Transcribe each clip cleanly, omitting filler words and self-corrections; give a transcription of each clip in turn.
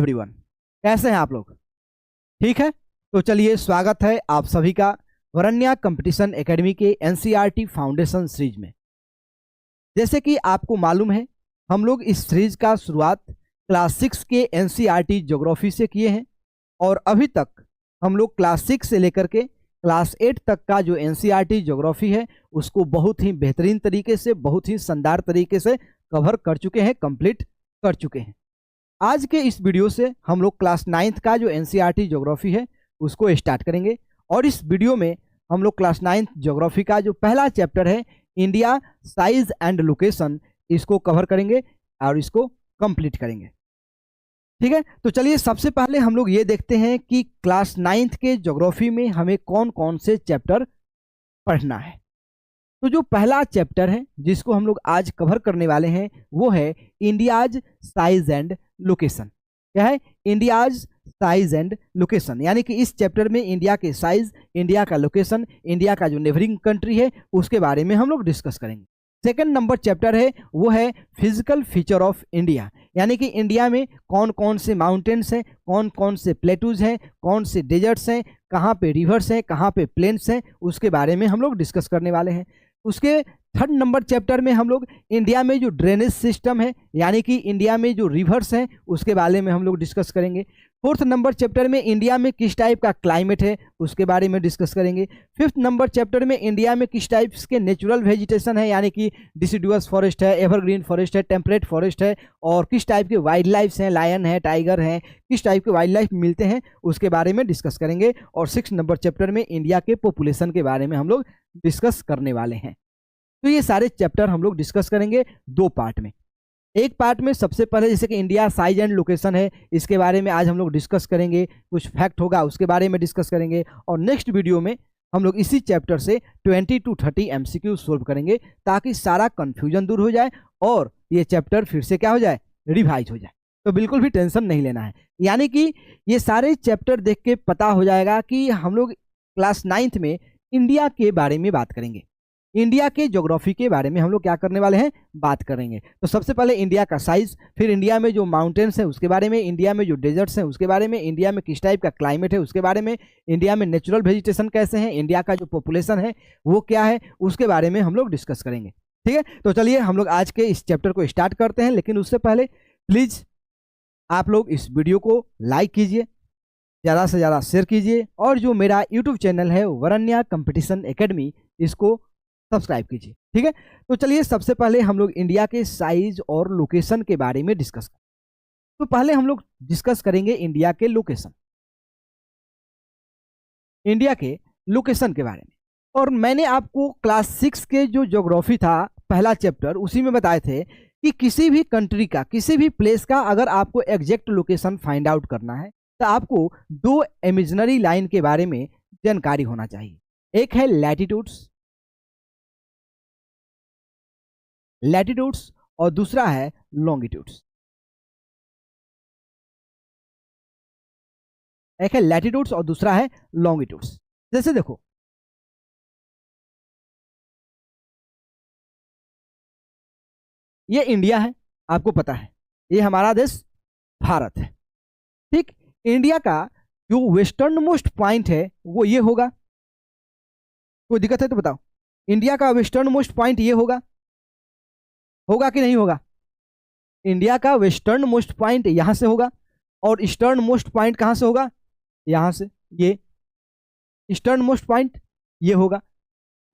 Everyone, कैसे हैं आप लोग? ठीक है, तो चलिए स्वागत है आप सभी का वरन्या कंपटीशन एकेडमी के एनसीईआरटी फाउंडेशन सीरीज में। जैसे कि आपको मालूम है, हम लोग इस सीरीज का शुरुआत क्लास 6 के एनसीईआरटी ज्योग्राफी से किए हैं और अभी तक हम लोग क्लास 6 से लेकर के क्लास 8 तक का जो एनसीईआरटी ज्योग्राफी है उसको बहुत ही बेहतरीन तरीके से, बहुत ही शानदार तरीके से कवर कर चुके हैं, कंप्लीट कर चुके हैं। आज के इस वीडियो से हम लोग क्लास 9th का जो एनसीईआरटी ज्योग्राफी है उसको स्टार्ट करेंगे और इस वीडियो में हम लोग क्लास 9th ज्योग्राफी का जो पहला चैप्टर है इंडिया साइज एंड लोकेशन, इसको कवर करेंगे और इसको कंप्लीट करेंगे। ठीक है, तो चलिए सबसे पहले हम लोग ये देखते हैं कि क्लास 9th के ज्योग्राफी में हमें कौन कौन से चैप्टर पढ़ना है। तो जो पहला चैप्टर है जिसको हम लोग आज कवर करने वाले हैं वो है इंडियाज साइज एंड लोकेशन। क्या है? इंडियाज साइज एंड लोकेशन, यानी कि इस चैप्टर में इंडिया के साइज, इंडिया का लोकेशन, इंडिया का जो नेबरिंग कंट्री है उसके बारे में हम लोग डिस्कस करेंगे। सेकंड नंबर चैप्टर है वो है फिजिकल फीचर ऑफ इंडिया, यानी कि इंडिया में कौन कौन से माउंटेन्स हैं, कौन कौन से प्लेटूज हैं, कौन से डेजर्ट्स हैं, कहाँ पे रिवर्स हैं, कहाँ पे प्लेन्स हैं, उसके बारे में हम लोग डिस्कस करने वाले हैं। उसके थर्ड नंबर चैप्टर में हम लोग इंडिया में जो ड्रेनेज सिस्टम है, यानी कि इंडिया में जो रिवर्स हैं उसके बारे में हम लोग डिस्कस करेंगे। फोर्थ नंबर चैप्टर में इंडिया में किस टाइप का क्लाइमेट है उसके बारे में डिस्कस करेंगे। फिफ्थ नंबर चैप्टर में इंडिया में किस टाइप्स के नेचुरल वेजिटेशन है, यानी कि डिसिडुअस फॉरेस्ट है, एवरग्रीन फॉरेस्ट है, टेम्परेट फॉरेस्ट है, और किस टाइप के वाइल्ड लाइफ हैं, लायन है, टाइगर हैं, किस टाइप के वाइल्ड लाइफ मिलते हैं उसके बारे में डिस्कस करेंगे। और सिक्स नंबर चैप्टर में इंडिया के पॉपुलेशन के बारे में हम लोग डिस्कस करने वाले हैं। तो ये सारे चैप्टर हम लोग डिस्कस करेंगे दो पार्ट में। एक पार्ट में सबसे पहले जैसे कि इंडिया साइज एंड लोकेशन है, इसके बारे में आज हम लोग डिस्कस करेंगे, कुछ फैक्ट होगा उसके बारे में डिस्कस करेंगे, और नेक्स्ट वीडियो में हम लोग इसी चैप्टर से 20 to 30 MCQ सोल्व करेंगे ताकि सारा कंफ्यूजन दूर हो जाए और ये चैप्टर फिर से क्या हो जाए, रिवाइज हो जाए। तो बिल्कुल भी टेंशन नहीं लेना है, यानी कि ये सारे चैप्टर देख के पता हो जाएगा कि हम लोग क्लास 9th में इंडिया के बारे में बात करेंगे, इंडिया के ज्योग्राफी के बारे में हम लोग क्या करने वाले हैं, बात करेंगे। तो सबसे पहले इंडिया का साइज, फिर इंडिया में जो माउंटेन्स हैं उसके बारे में, इंडिया में जो डेजर्ट्स हैं उसके बारे में, इंडिया में किस टाइप का क्लाइमेट है उसके बारे में, इंडिया में नेचुरल वेजिटेशन कैसे हैं, इंडिया का जो पॉपुलेशन है वो क्या है उसके बारे में हम लोग डिस्कस करेंगे। ठीक है, तो चलिए हम लोग आज के इस चैप्टर को स्टार्ट करते हैं, लेकिन उससे पहले प्लीज़ आप लोग इस वीडियो को लाइक कीजिए, ज़्यादा से ज़्यादा शेयर कीजिए, और जो मेरा यूट्यूब चैनल है वरन्या कंपटीशन एकेडमी इसको सब्सक्राइब कीजिए। ठीक है, तो चलिए सबसे पहले हम लोग इंडिया के साइज और लोकेशन के बारे में डिस्कस करें। तो पहले हम लोग डिस्कस करेंगे इंडिया के लोकेशन, इंडिया के लोकेशन के बारे में। और मैंने आपको क्लास 6 के जो ज्योग्राफी था पहला चैप्टर, उसी में बताए थे कि किसी भी कंट्री का, किसी भी प्लेस का अगर आपको एग्जैक्ट लोकेशन फाइंड आउट करना है तो आपको दो इमेजिनरी लाइन के बारे में जानकारी होना चाहिए। एक है लैटिट्यूड्स और दूसरा है लॉन्गिट्यूड्स। एक है लैटिट्यूड्स और दूसरा है लॉन्गिट्यूड्स। जैसे देखो, ये इंडिया है, आपको पता है, ये हमारा देश भारत है। ठीक, इंडिया का जो वेस्टर्न मोस्ट पॉइंट है वो ये होगा। कोई दिक्कत है तो बताओ, इंडिया का वेस्टर्न मोस्ट पॉइंट ये होगा कि नहीं होगा? इंडिया का वेस्टर्न मोस्ट पॉइंट यहां से होगा और ईस्टर्न मोस्ट पॉइंट कहां से होगा? यहां से। ये ईस्टर्न मोस्ट पॉइंट ये होगा।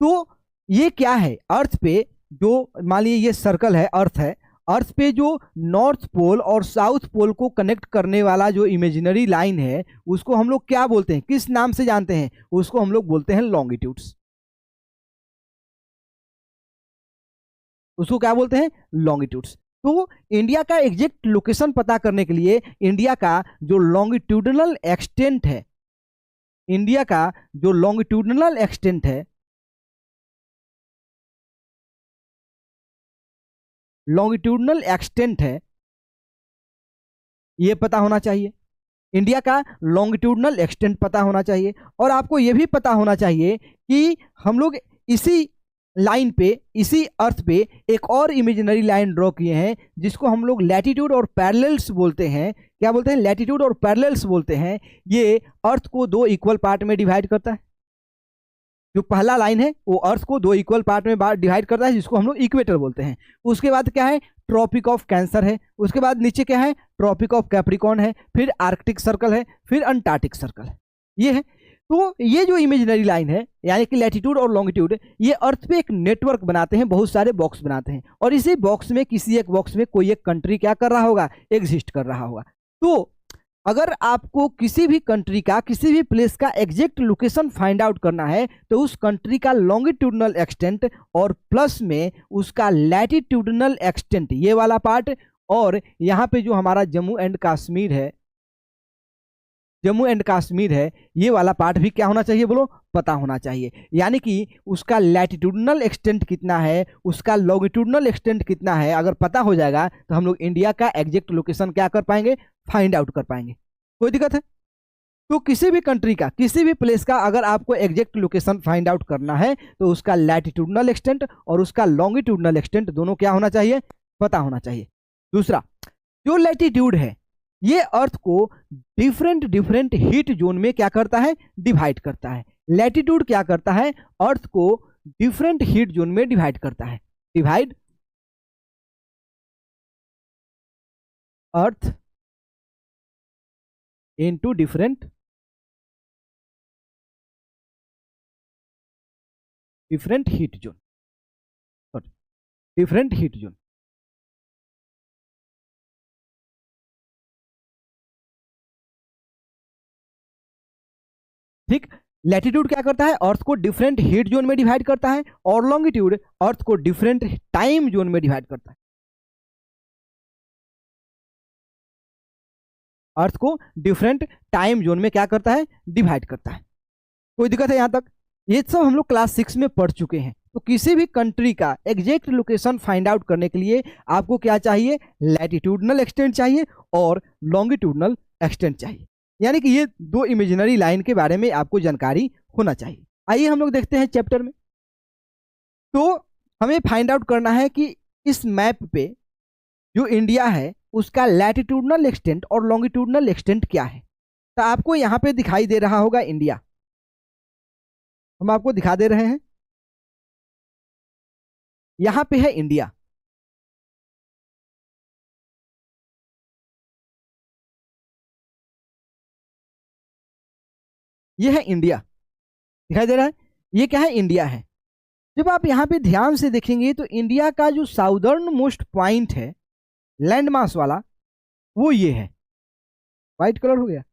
तो ये क्या है, अर्थ पे जो, मान लीजिए ये सर्कल है, अर्थ है, अर्थ पे जो नॉर्थ पोल और साउथ पोल को कनेक्ट करने वाला जो इमेजिनरी लाइन है उसको हम लोग क्या बोलते हैं, किस नाम से जानते हैं? उसको हम लोग बोलते हैं लॉन्गिट्यूड्स। उसको क्या बोलते हैं? लॉन्गिट्यूड्स। तो इंडिया का एग्जैक्ट लोकेशन पता करने के लिए इंडिया का जो लॉन्गिट्यूडनल एक्सटेंट है, इंडिया का जो लॉन्गिट्यूडनल एक्सटेंट है, लॉन्गिट्यूडनल एक्सटेंट है, ये पता होना चाहिए। इंडिया का लॉन्गिट्यूडनल एक्सटेंट पता होना चाहिए। और आपको ये भी पता होना चाहिए कि हम लोग इसी लाइन पे, इसी अर्थ पे एक और इमेजिनरी लाइन ड्रॉ किए हैं जिसको हम लोग लैटिट्यूड और पैरेलल्स बोलते हैं। क्या बोलते हैं? लैटिट्यूड और पैरेलल्स बोलते हैं। ये अर्थ को दो इक्वल पार्ट में डिवाइड करता है। जो पहला लाइन है वो अर्थ को दो इक्वल पार्ट में डिवाइड करता है, जिसको हम लोग इक्वेटर बोलते हैं। उसके बाद क्या है? ट्रॉपिक ऑफ कैंसर है। उसके बाद नीचे क्या है? ट्रॉपिक ऑफ कैप्रिकॉर्न है। फिर आर्कटिक सर्कल है, फिर अंटार्कटिक सर्कल है। ये है। तो ये जो इमेजिनरी लाइन है यानी कि लैटिट्यूड और लॉन्गिट्यूड, ये अर्थ पे एक नेटवर्क बनाते हैं, बहुत सारे बॉक्स बनाते हैं, और इसी बॉक्स में, किसी एक बॉक्स में कोई एक कंट्री क्या कर रहा होगा? एग्जिस्ट कर रहा होगा। तो अगर आपको किसी भी कंट्री का, किसी भी प्लेस का एग्जैक्ट लोकेशन फाइंड आउट करना है तो उस कंट्री का लॉन्गिट्यूडनल एक्सटेंट और प्लस में उसका लैटिट्यूडनल एक्सटेंट, ये वाला पार्ट, और यहाँ पे जो हमारा जम्मू एंड कश्मीर है, जम्मू एंड कश्मीर है, ये वाला पार्ट भी क्या होना चाहिए? बोलो, पता होना चाहिए। यानी कि उसका लैटिट्यूडनल एक्सटेंट कितना है, उसका लॉन्गिट्यूडनल एक्सटेंट कितना है, अगर पता हो जाएगा तो हम लोग इंडिया का एग्जैक्ट लोकेशन क्या कर पाएंगे? फाइंड आउट कर पाएंगे। कोई दिक्कत है? तो किसी भी कंट्री का, किसी भी प्लेस का अगर आपको एग्जैक्ट लोकेशन फाइंड आउट करना है तो उसका लैटिट्यूडनल एक्सटेंट और उसका लॉन्गिट्यूडनल एक्सटेंट दोनों क्या होना चाहिए? पता होना चाहिए। दूसरा, जो लैटिट्यूड है ये अर्थ को डिफरेंट डिफरेंट हीट जोन में क्या करता है? डिवाइड करता है। लैटिट्यूड क्या करता है? अर्थ को डिफरेंट हीट जोन में डिवाइड करता है। Divide earth into different heat zone, different heat zone. ठीक। लैटिट्यूड क्या करता है? अर्थ को डिफरेंट हीट जोन में डिवाइड करता है, और लॉन्गिट्यूड अर्थ को डिफरेंट टाइम जोन में डिवाइड करता है। अर्थ को डिफरेंट टाइम जोन में क्या करता है? डिवाइड करता है। कोई दिक्कत है यहां तक? ये सब हम लोग क्लास 6 में पढ़ चुके हैं। तो किसी भी कंट्री का एग्जैक्ट लोकेशन फाइंड आउट करने के लिए आपको क्या चाहिए? लैटिट्यूडनल एक्सटेंट चाहिए और लॉन्गिट्यूडनल एक्सटेंट चाहिए। यानी कि ये दो इमेजिनरी लाइन के बारे में आपको जानकारी होना चाहिए। आइए हम लोग देखते हैं चैप्टर में। तो हमें फाइंड आउट करना है कि इस मैप पे जो इंडिया है उसका लैटिट्यूडनल एक्सटेंट और लॉन्गिट्यूडनल एक्सटेंट क्या है। तो आपको यहाँ पे दिखाई दे रहा होगा इंडिया, हम आपको दिखा दे रहे हैं। यहां पे है इंडिया, ये है इंडिया, दिखाई दे रहा है। ये क्या है? इंडिया है। जब आप यहां पे ध्यान से देखेंगे तो इंडिया का जो साउदर्न मोस्ट पॉइंट है लैंड मास वाला, वो ये है। व्हाइट कलर हो गया।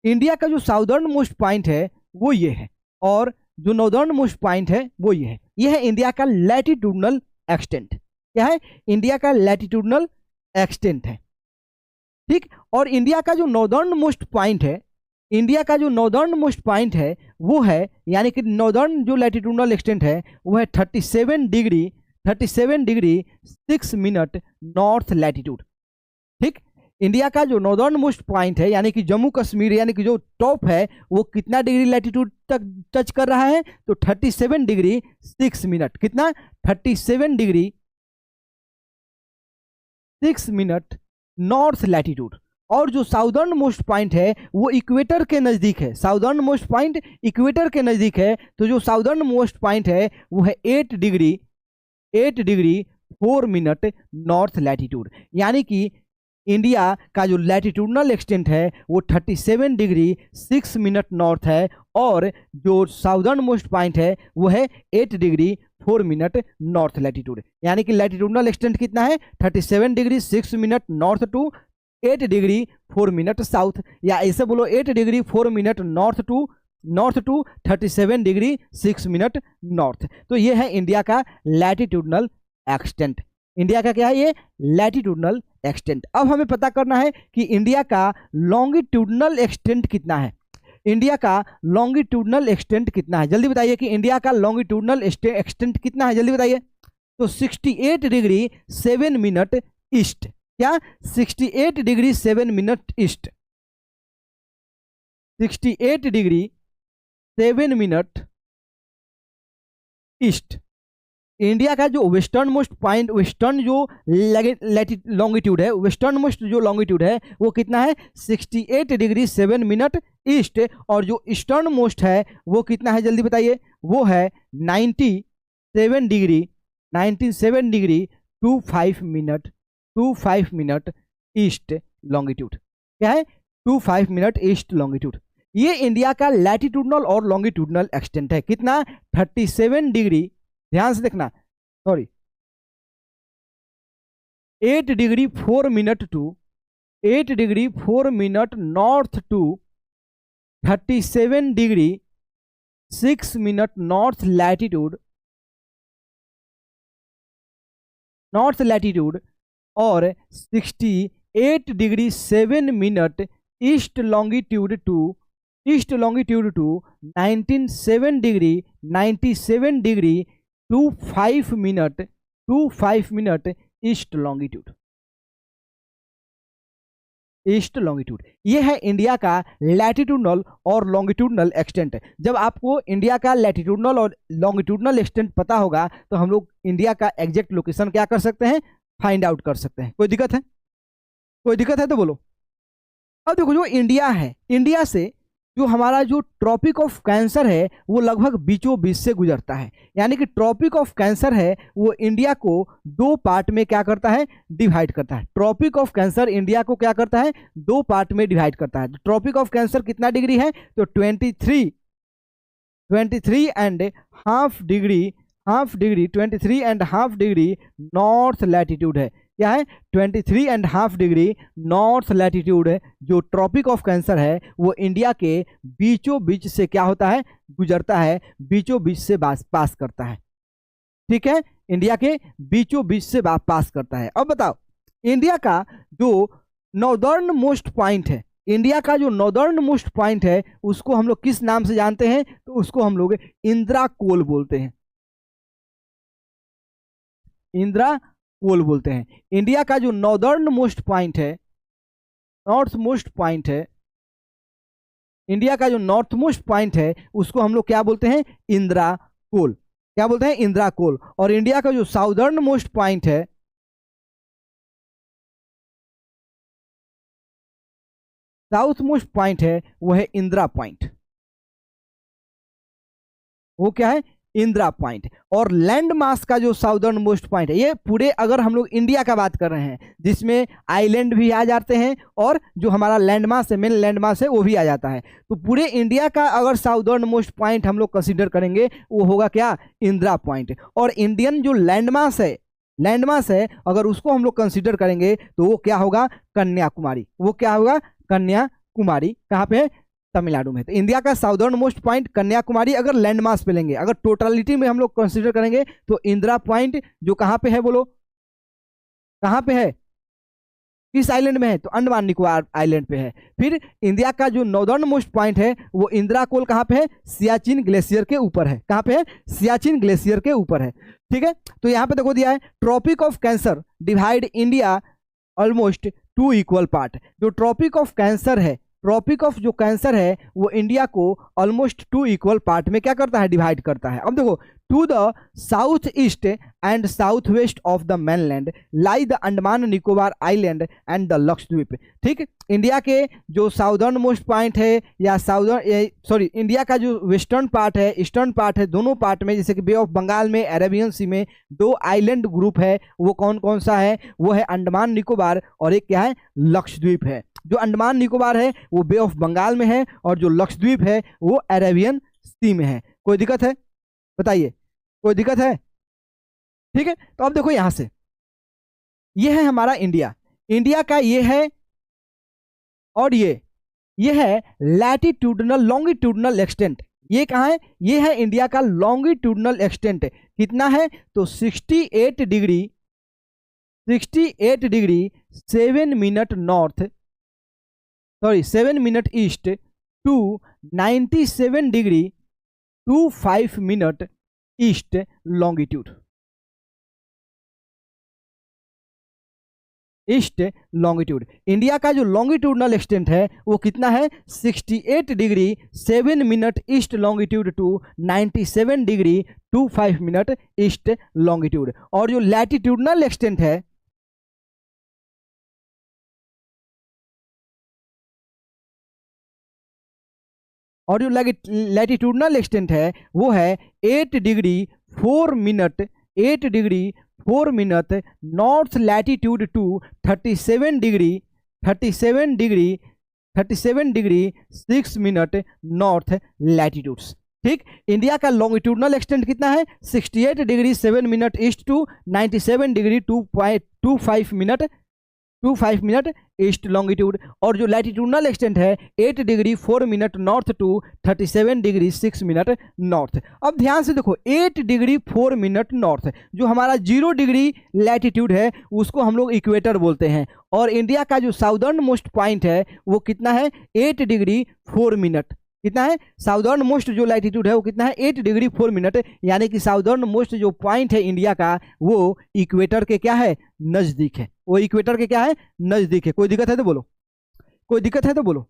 इंडिया का जो साउदर्न मोस्ट पॉइंट है वो ये है, और जो नॉर्दर्न मोस्ट पॉइंट है वो ये है। ये है इंडिया का लैटिट्यूडनल एक्सटेंट। क्या है? इंडिया का लैटिट्यूडनल एक्सटेंट है। ठीक। और इंडिया का जो नॉर्दर्न मोस्ट पॉइंट है, इंडिया का जो नॉर्दर्न मोस्ट पॉइंट है वो है, यानी कि नॉर्दर्न जो लैटिट्यूडनल एक्सटेंट है वो है 37 डिग्री 6 मिनट नॉर्थ लैटिट्यूड। ठीक। इंडिया का जो नॉर्दर्न मोस्ट पॉइंट है यानी कि जम्मू कश्मीर, यानी कि जो टॉप है, वो कितना डिग्री लैटिट्यूड तक टच कर रहा है? तो 37 डिग्री 6 मिनट। कितना? 37 डिग्री 6 मिनट नॉर्थ लैटिट्यूड। और जो साउदर्न मोस्ट पॉइंट है वो इक्वेटर के नजदीक है। साउदर्न मोस्ट पॉइंट इक्वेटर के नजदीक है, तो जो साउदर्न मोस्ट पॉइंट है वो है 8 डिग्री 4 मिनट नॉर्थ लैटिट्यूड। यानी कि इंडिया का जो लैटिट्यूडनल एक्सटेंट है वो 37 डिग्री 6 मिनट नॉर्थ है, और जो साउदर्न मोस्ट पॉइंट है वो है 8 डिग्री 4 मिनट नॉर्थ लैटिट्यूड। यानी कि लैटिट्यूडनल एक्सटेंट कितना है? 37 degree 6 minute north to 8 degree 4 minute south, या ऐसे बोलो 8 degree 4 minute north to 37 degree 6 minute north. तो ये है इंडिया का लैटिट्यूडनल एक्सटेंट। इंडिया का क्या है? ये लैटिट्यूडनल एक्सटेंट। अब हमें पता करना है कि इंडिया का लॉन्गिट्यूडनल एक्सटेंट कितना है। इंडिया का लॉन्गिट्यूडनल एक्सटेंट कितना है? जल्दी बताइए कि इंडिया का लॉन्गिट्यूडनल एक्सटेंट कितना है, जल्दी बताइए। तो 68 डिग्री 7 मिनट ईस्ट। क्या? 68 degree 7 minute east. 68 degree 7 minute east. India का जो वेस्टर्न मोस्ट पॉइंट, वेस्टर्न जो लॉन्गिट्यूड है, वेस्टर्न मोस्ट जो लॉन्गिट्यूड है वो कितना है 68 डिग्री 7 मिनट ईस्ट। और जो ईस्टर्न मोस्ट है वो कितना है जल्दी बताइए, वो है 97 डिग्री 25 मिनट ईस्ट लॉन्गिट्यूड। क्या है 25 मिनट ईस्ट लॉन्गिट्यूड। ये इंडिया का लैटिट्यूडनल और लॉन्गिट्यूडनल एक्सटेंट है। कितना 37 डिग्री, ध्यान से देखना, sorry 8 degree 4 minute to 8 degree 4 minute north to 37 degree 6 minute north latitude और 68 degree 7 minute east longitude to 97 degree 25 minute east longitude. ये है इंडिया का लैटिट्यूडनल और लॉन्गिट्यूडनल एक्सटेंट। जब आपको इंडिया का लैटिट्यूडनल और लॉन्गिट्यूडनल एक्सटेंट पता होगा तो हम लोग इंडिया का एग्जैक्ट लोकेशन क्या कर सकते हैं, फाइंड आउट कर सकते हैं। कोई दिक्कत है? कोई दिक्कत है तो बोलो। अब देखो जो इंडिया है, इंडिया से जो हमारा जो ट्रॉपिक ऑफ कैंसर है वो लगभग बीचों बीच से गुजरता है। यानी कि ट्रॉपिक ऑफ कैंसर है वो इंडिया को 2 पार्ट में क्या करता है, डिवाइड करता है। ट्रॉपिक ऑफ कैंसर इंडिया को क्या करता है, 2 पार्ट में डिवाइड करता है। ट्रॉपिक ऑफ कैंसर कितना डिग्री है, तो 23 and half degree 23.5 degree north latitude है। क्या है 23.5 डिग्री नॉर्थ लैटिट्यूड है। जो ट्रॉपिक ऑफ कैंसर है वो इंडिया के बीचों बीच से क्या होता है, गुजरता है, बीचों बीच से पास करता है। ठीक है, इंडिया के बीचों बीच से पास करता है। अब बताओ इंडिया का जो नॉर्दर्न मोस्ट पॉइंट है, इंडिया का जो नॉर्दर्न मोस्ट पॉइंट है उसको हम लोग किस नाम से जानते हैं, तो उसको हम लोग इंदिरा कोल बोलते हैं। इंदिरा कोल बोलते हैं। इंडिया का जो नॉर्दर्न मोस्ट पॉइंट है, नॉर्थ मोस्ट पॉइंट है, इंडिया का जो नॉर्थ मोस्ट पॉइंट है उसको हम लोग क्या बोलते हैं, इंदिरा कोल। क्या बोलते हैं, इंदिरा कोल। और इंडिया का जो साउदर्न मोस्ट पॉइंट है, साउथ मोस्ट पॉइंट है, वो है इंदिरा पॉइंट। वो क्या है, इंदिरा पॉइंट। और लैंड मास का जो साउदर्न मोस्ट पॉइंट है, ये पूरे अगर हम लोग इंडिया का बात कर रहे हैं जिसमें आइलैंड भी आ जाते हैं और जो हमारा लैंड मास है, मेन लैंड मास है वो भी आ जाता है, तो पूरे इंडिया का अगर साउदर्न मोस्ट पॉइंट हम लोग कंसीडर करेंगे वो होगा क्या, इंदिरा पॉइंट। और इंडियन जो लैंड मास है अगर उसको हम लोग कंसीडर करेंगे तो वो क्या होगा, कन्याकुमारी। वो क्या होगा, कन्याकुमारी। कहाँ पे है, तमिलनाडु में। तो इंडिया का साउदर्न मोस्ट पॉइंट कन्याकुमारी अगर लैंड मास पे लेंगे, अगर टोटलिटी में हम लोग कंसीडर करेंगे तो इंदिरा पॉइंट जो कहाँ पे है, बोलो कहाँ पे है, किस आइलैंड में है, तो अंडमान निकोबार आइलैंड पे है। फिर इंडिया का जो नॉर्दर्न मोस्ट पॉइंट है वो इंदिरा कोल कहाँ पे है, सियाचिन ग्लेशियर के ऊपर है। कहाँ पे है, सियाचिन ग्लेशियर के ऊपर है। ठीक है, तो यहाँ पे देखो दिया है tropic of cancer divide India almost 2 equal part. जो ट्रॉपिक ऑफ कैंसर है, ट्रॉपिक ऑफ जो कैंसर है वो इंडिया को ऑलमोस्ट 2 इक्वल पार्ट में क्या करता है, डिवाइड करता है। अब देखो to the south east and south west of the mainland lie the Andaman Nicobar island and the Lakshadweep. ठीक, इंडिया के जो साउदर्न मोस्ट पॉइंट है या इंडिया का जो वेस्टर्न पार्ट है, ईस्टर्न पार्ट है, दोनों पार्ट में जैसे कि बे ऑफ बंगाल में, अरेबियन सी में 2 आइलैंड ग्रुप है। वो कौन कौन सा है, वो है अंडमान निकोबार और एक क्या है, लक्षद्वीप है। जो अंडमान निकोबार है वो बे ऑफ बंगाल में है और जो लक्षद्वीप है वो अरेबियन सी में है। कोई दिक्कत है बताइए, कोई दिक्कत है? ठीक है, तो अब देखो यहां से ये है हमारा इंडिया, इंडिया का ये है और ये है लैटिट्यूडनल लॉन्गिट्यूडनल एक्सटेंट। ये कहाँ है, ये है इंडिया का लॉन्गिट्यूडनल एक्सटेंट। कितना है, तो 68 degree 7 minute north, 7 minute east to 97 degree 25 minute east longitude. East longitude. India का जो लॉन्गिट्यूडनल एक्सटेंट है वो कितना है 68 degree 7 minute east longitude to 97 degree 25 minute east longitude. और जो लैटिट्यूडनल एक्सटेंट है और जो लैटिट्यूडनल एक्सटेंट है वो है 8 degree 4 minute 8 degree 4 minute north latitude to 37 degree 6 minute north latitudes. ठीक, इंडिया का लॉन्गिट्यूडनल एक्सटेंट कितना है 68 degree 7 minute east to 97 degree 2.25 minute east longitude. और जो लैटिट्यूडनल एक्सटेंट है 8 degree 4 minute north to 37 degree 6 minute north. अब ध्यान से देखो 8 डिग्री 4 मिनट नॉर्थ, जो हमारा 0 डिग्री लैटिट्यूड है उसको हम लोग इक्वेटर बोलते हैं। और इंडिया का जो साउदर्न मोस्ट पॉइंट है वो कितना है 8 डिग्री 4 मिनट। कितना है साउदर्न मोस्ट जो लैटिट्यूड है वो कितना है 8 डिग्री 4 मिनट, यानी कि साउदर्न मोस्ट जो पॉइंट है इंडिया का वो इक्वेटर के क्या है नजदीक है, वो इक्वेटर के क्या है नजदीक है। कोई दिक्कत है तो बोलो, कोई दिक्कत है तो बोलो।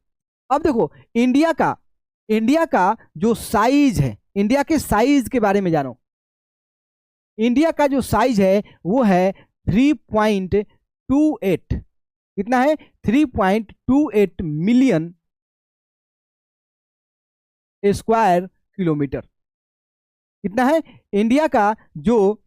अब देखो इंडिया का जो साइज है, इंडिया के साइज के बारे में जानो। इंडिया का जो साइज है वो है 3.28, कितना है 3.28 मिलियन स्क्वायर किलोमीटर। कितना है इंडिया का जो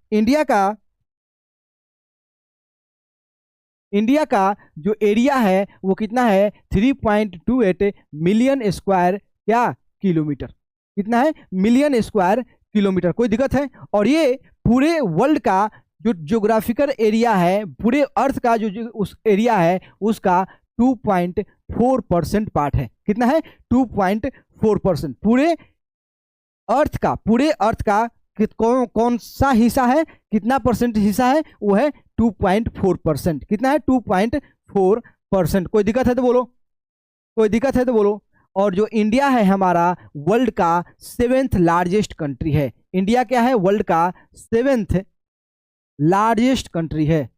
एरिया है वो कितना है 3.28 मिलियन स्क्वायर क्या किलोमीटर। कितना है मिलियन स्क्वायर किलोमीटर। कोई दिक्कत है? और ये पूरे वर्ल्ड का जो ज्योग्राफिकल एरिया है, पूरे अर्थ का जो उस एरिया है उसका 2.4% पार्ट है। कितना है 2.4%। पूरे अर्थ का कौन सा हिस्सा है, कितना परसेंट हिस्सा है वो है 2.4%। कितना है 2.4%। कोई दिक्कत है तो बोलो, कोई दिक्कत है तो बोलो। और जो इंडिया है हमारा वर्ल्ड का 7th लार्जेस्ट कंट्री है। इंडिया क्या है वर्ल्ड का 7th लार्जेस्ट कंट्री है।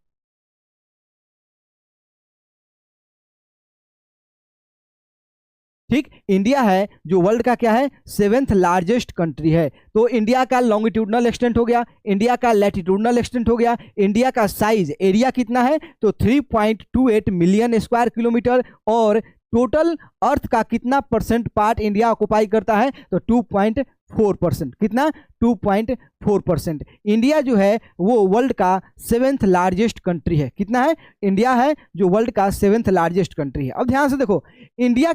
ठीक, इंडिया है जो वर्ल्ड का क्या है 7th लार्जेस्ट कंट्री है। तो इंडिया का लॉन्गिट्यूडनल एक्सटेंट हो गया, इंडिया का लैटिट्यूडनल एक्सटेंट हो गया, इंडिया का साइज एरिया कितना है तो 3.28 मिलियन स्क्वायर किलोमीटर। और टोटल अर्थ का कितना परसेंट पार्ट इंडिया ऑक्युपाई करता है तो 2.4%। कितना 2.4%। इंडिया जो है वो वर्ल्ड का 7th लार्जेस्ट कंट्री है। कितना है इंडिया है जो वर्ल्ड का 7th लार्जेस्ट कंट्री है। अब ध्यान से देखो इंडिया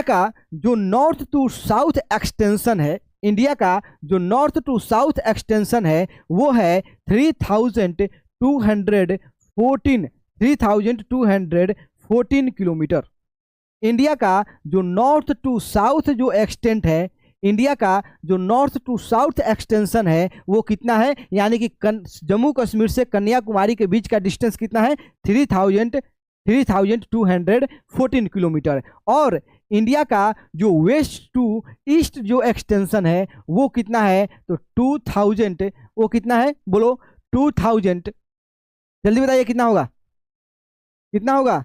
का जो नॉर्थ टू साउथ एक्सटेंशन है, इंडिया का जो नॉर्थ टू साउथ एक्सटेंशन है वो है 3214 किलोमीटर। इंडिया का जो नॉर्थ टू साउथ जो एक्सटेंट है, इंडिया का जो नॉर्थ टू साउथ एक्सटेंशन है वो कितना है, यानी कि जम्मू कश्मीर से कन्याकुमारी के बीच का डिस्टेंस कितना है 3214 किलोमीटर। और इंडिया का जो वेस्ट टू ईस्ट जो एक्सटेंशन है वो कितना है तो 2000, वो कितना है बोलो 2000, जल्दी बताइए कितना होगा, कितना होगा।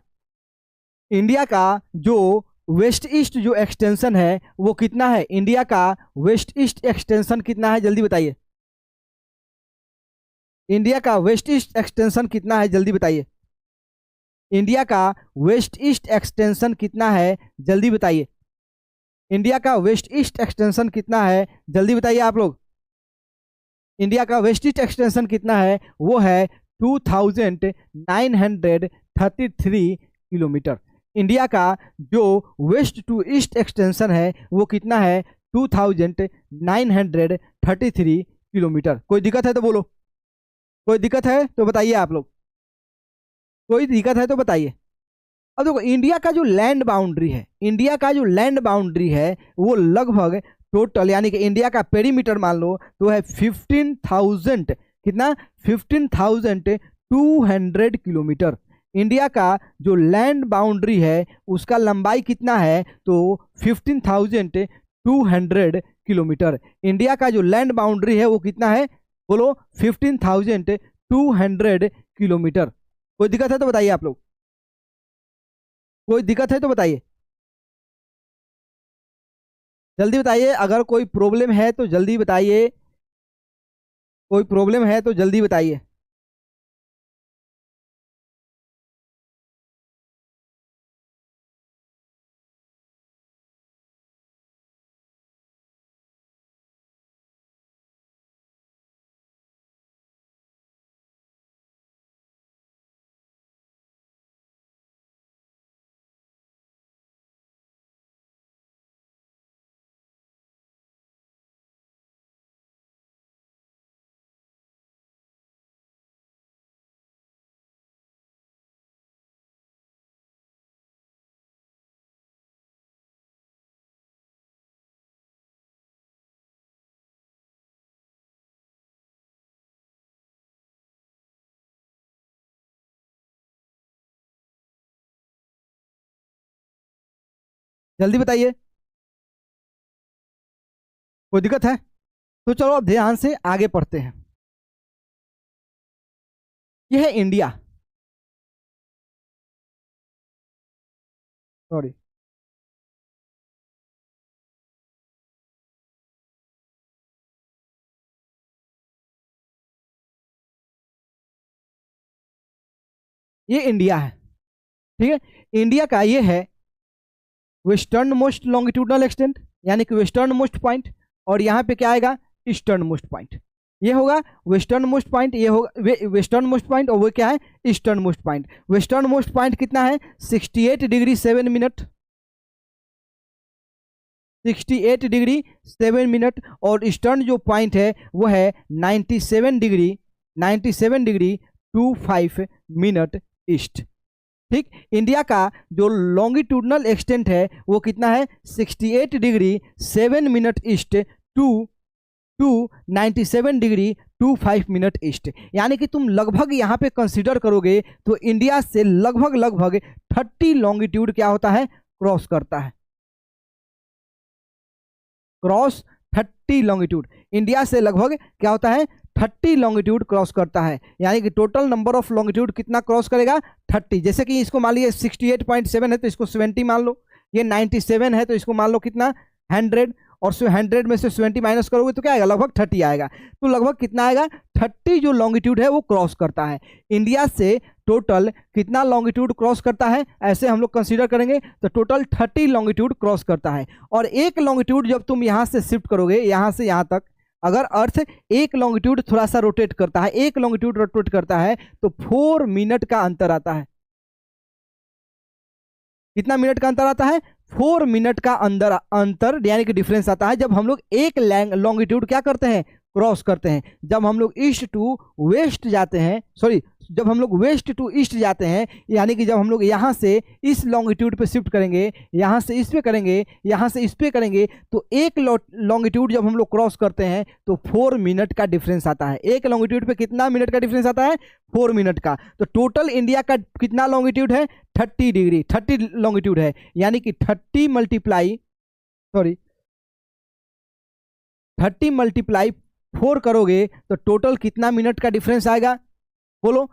इंडिया का जो वेस्ट ईस्ट जो एक्सटेंशन है वो कितना है, इंडिया का वेस्ट ईस्ट एक्सटेंशन कितना है जल्दी बताइए। इंडिया का वेस्ट ईस्ट एक्सटेंशन कितना है जल्दी बताइए। इंडिया का वेस्ट ईस्ट एक्सटेंशन कितना है जल्दी बताइए। इंडिया का वेस्ट ईस्ट एक्सटेंशन कितना है जल्दी बताइए आप लोग। इंडिया का वेस्ट ईस्ट एक्सटेंशन कितना है वो है 2933 किलोमीटर। इंडिया का जो वेस्ट टू ईस्ट एक्सटेंशन है वो कितना है 2933 किलोमीटर। कोई दिक्कत है तो बोलो, कोई दिक्कत है तो बताइए आप लोग, कोई दिक्कत है तो बताइए। अब देखो इंडिया का जो लैंड बाउंड्री है, इंडिया का जो लैंड बाउंड्री है वो लगभग टोटल, यानी कि इंडिया का पेरीमीटर मान लो तो है 15,000, कितना 15,200 किलोमीटर। इंडिया का जो लैंड बाउंड्री है उसका लंबाई कितना है तो 15,200 किलोमीटर। इंडिया का जो लैंड बाउंड्री है वो कितना है बोलो 15,200 200 किलोमीटर। कोई दिक्कत है तो बताइए आप लोग, कोई दिक्कत है तो बताइए, जल्दी बताइए। अगर कोई प्रॉब्लम है तो जल्दी बताइए, कोई प्रॉब्लम है तो जल्दी बताइए। जल्दी बताइए, कोई दिक्कत है तो चलो अब ध्यान से आगे पढ़ते हैं। यह है इंडिया, सॉरी, ये इंडिया है, ठीक है। इंडिया का ये है वेस्टर्न मोस्ट लॉन्गिट्यूडनल एक्सटेंट, यानी कि वेस्टर्न मोस्ट पॉइंट, और यहाँ पे क्या आएगा, ईस्टर्न मोस्ट पॉइंट। ये होगा वेस्टर्न मोस्ट पॉइंट, ये होगा वेस्टर्न मोस्ट पॉइंट, और वो क्या है, eastern most point. Western most point कितना है, 68 डिग्री 7 मिनट, 68 डिग्री 7 मिनट, और ईस्टर्न जो पॉइंट है वो है 97 डिग्री 25 मिनट ईस्ट, ठीक। इंडिया का जो लॉन्गिट्यूडनल एक्सटेंट है वो कितना है, 68 degree 7 minute east to 97 degree 25 minute east, यानी कि तुम लगभग यहाँ पे कंसीडर करोगे तो इंडिया से लगभग लगभग 30 लॉन्गिट्यूड क्या होता है, क्रॉस करता है, क्रॉस 30 लॉन्गिट्यूड इंडिया से लगभग क्या होता है, 30 लॉन्गिट्यूड क्रॉस करता है। यानी कि टोटल नंबर ऑफ लॉन्गिट्यूड कितना क्रॉस करेगा, 30। जैसे कि इसको मान लीजिए 68.7 है तो इसको 70 मान लो, ये 97 है तो इसको मान लो कितना, 100, और 100 में से 70 माइनस करोगे तो क्या आएगा, लगभग 30 आएगा। तो लगभग कितना आएगा, 30 जो लॉन्गिट्यूड है वो क्रॉस करता है। इंडिया से टोटल कितना लॉन्गिट्यूड क्रॉस करता है, ऐसे हम लोग कंसीडर करेंगे तो टोटल 30 लॉन्गिट्यूड क्रॉस करता है। और एक लॉन्गिट्यूड जब तुम यहाँ से शिफ्ट करोगे, यहाँ से यहाँ तक, अगर अर्थ एक लॉन्गिट्यूड थोड़ा सा रोटेट करता है, एक लॉन्गिट्यूड रोटेट करता है तो 4 मिनट का अंतर आता है। कितना मिनट का अंतर आता है, 4 मिनट का अंतर यानी कि डिफरेंस आता है जब हम लोग एक लॉन्गिट्यूड क्या करते हैं, क्रॉस करते हैं। जब हम लोग ईस्ट टू वेस्ट जाते हैं, सॉरी, जब हम लोग वेस्ट टू ईस्ट जाते हैं, यानी कि जब हम लोग यहाँ से इस लॉन्गिट्यूड पे शिफ्ट करेंगे, यहाँ से इस पे करेंगे, यहाँ से इस पे करेंगे, तो एक लॉन्गिट्यूड जब हम लोग क्रॉस करते हैं तो 4 मिनट का डिफरेंस आता है। एक लॉन्गिट्यूड पे कितना मिनट का डिफरेंस आता है, 4 मिनट का। तो टोटल इंडिया का कितना लॉन्गिट्यूड है, 30 डिग्री, 30 लॉन्गिट्यूड है, यानी कि 30 मल्टीप्लाई 4 करोगे तो टोटल कितना मिनट का डिफरेंस आएगा, बोलो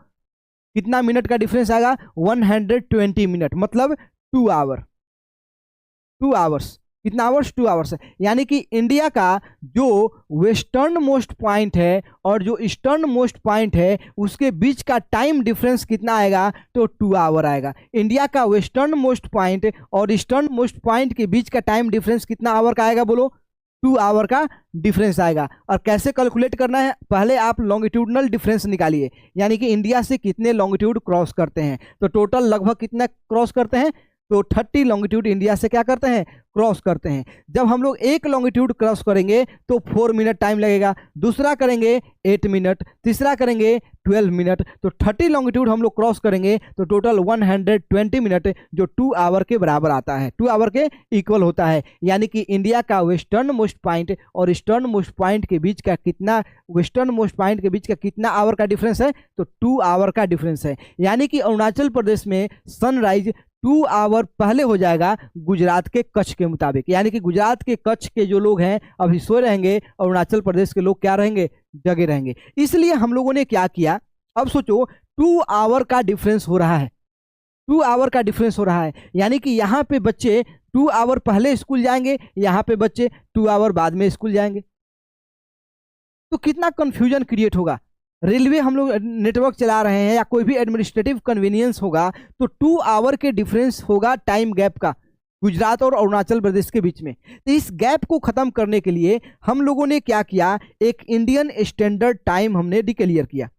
कितना मिनट का डिफरेंस आएगा, 120 मिनट, मतलब 2 आवर, 2 आवर्स, कितना आवर्स, 2 आवर्स है। यानी कि इंडिया का जो वेस्टर्न मोस्ट पॉइंट है और जो ईस्टर्न मोस्ट पॉइंट है उसके बीच का टाइम डिफरेंस कितना आएगा, तो 2 आवर आएगा। इंडिया का वेस्टर्न मोस्ट पॉइंट और ईस्टर्न मोस्ट पॉइंट के बीच का टाइम डिफरेंस कितना आवर का आएगा, बोलो 2 आवर का डिफरेंस आएगा। और कैसे कैलकुलेट करना है, पहले आप लॉन्गिट्यूडनल डिफरेंस निकालिए, यानी कि इंडिया से कितने लॉन्गिट्यूड क्रॉस करते हैं। तो टोटल लगभग कितना क्रॉस करते हैं, तो 30 लॉन्गिट्यूड इंडिया से क्या करते हैं, क्रॉस करते हैं। जब हम लोग एक लॉन्गिट्यूड क्रॉस करेंगे तो 4 मिनट टाइम लगेगा, दूसरा करेंगे 8 मिनट, तीसरा करेंगे 12 मिनट। तो 30 लॉन्गिट्यूड हम लोग क्रॉस करेंगे तो टोटल 120 मिनट, जो 2 आवर के बराबर आता है, 2 आवर के इक्वल होता है। यानी कि इंडिया का वेस्टर्न मोस्ट पॉइंट और ईस्टर्न मोस्ट पॉइंट के बीच का कितना, वेस्टर्न मोस्ट पॉइंट के बीच का कितना आवर का डिफरेंस है, तो 2 आवर का डिफरेंस है। यानी कि अरुणाचल प्रदेश में सनराइज 2 आवर पहले हो जाएगा गुजरात के कच्छ के मुताबिक। यानी कि गुजरात के कच्छ के जो लोग हैं अभी सोए रहेंगे, अरुणाचल प्रदेश के लोग क्या रहेंगे, जगे रहेंगे। इसलिए हम लोगों ने क्या किया, अब सोचो 2 आवर का डिफरेंस हो रहा है, 2 आवर का डिफरेंस हो रहा है, यानी कि यहाँ पे बच्चे 2 आवर पहले स्कूल जाएंगे, यहाँ पे बच्चे 2 आवर बाद में स्कूल जाएंगे। तो कितना कंफ्यूजन क्रिएट होगा। रेलवे हम लोग नेटवर्क चला रहे हैं या कोई भी एडमिनिस्ट्रेटिव कन्वीनियंस होगा तो 2 आवर के डिफरेंस होगा टाइम गैप का गुजरात और अरुणाचल प्रदेश के बीच में। तो इस गैप को खत्म करने के लिए हम लोगों ने क्या किया, एक इंडियन स्टैंडर्ड टाइम हमने डिक्लेयर किया।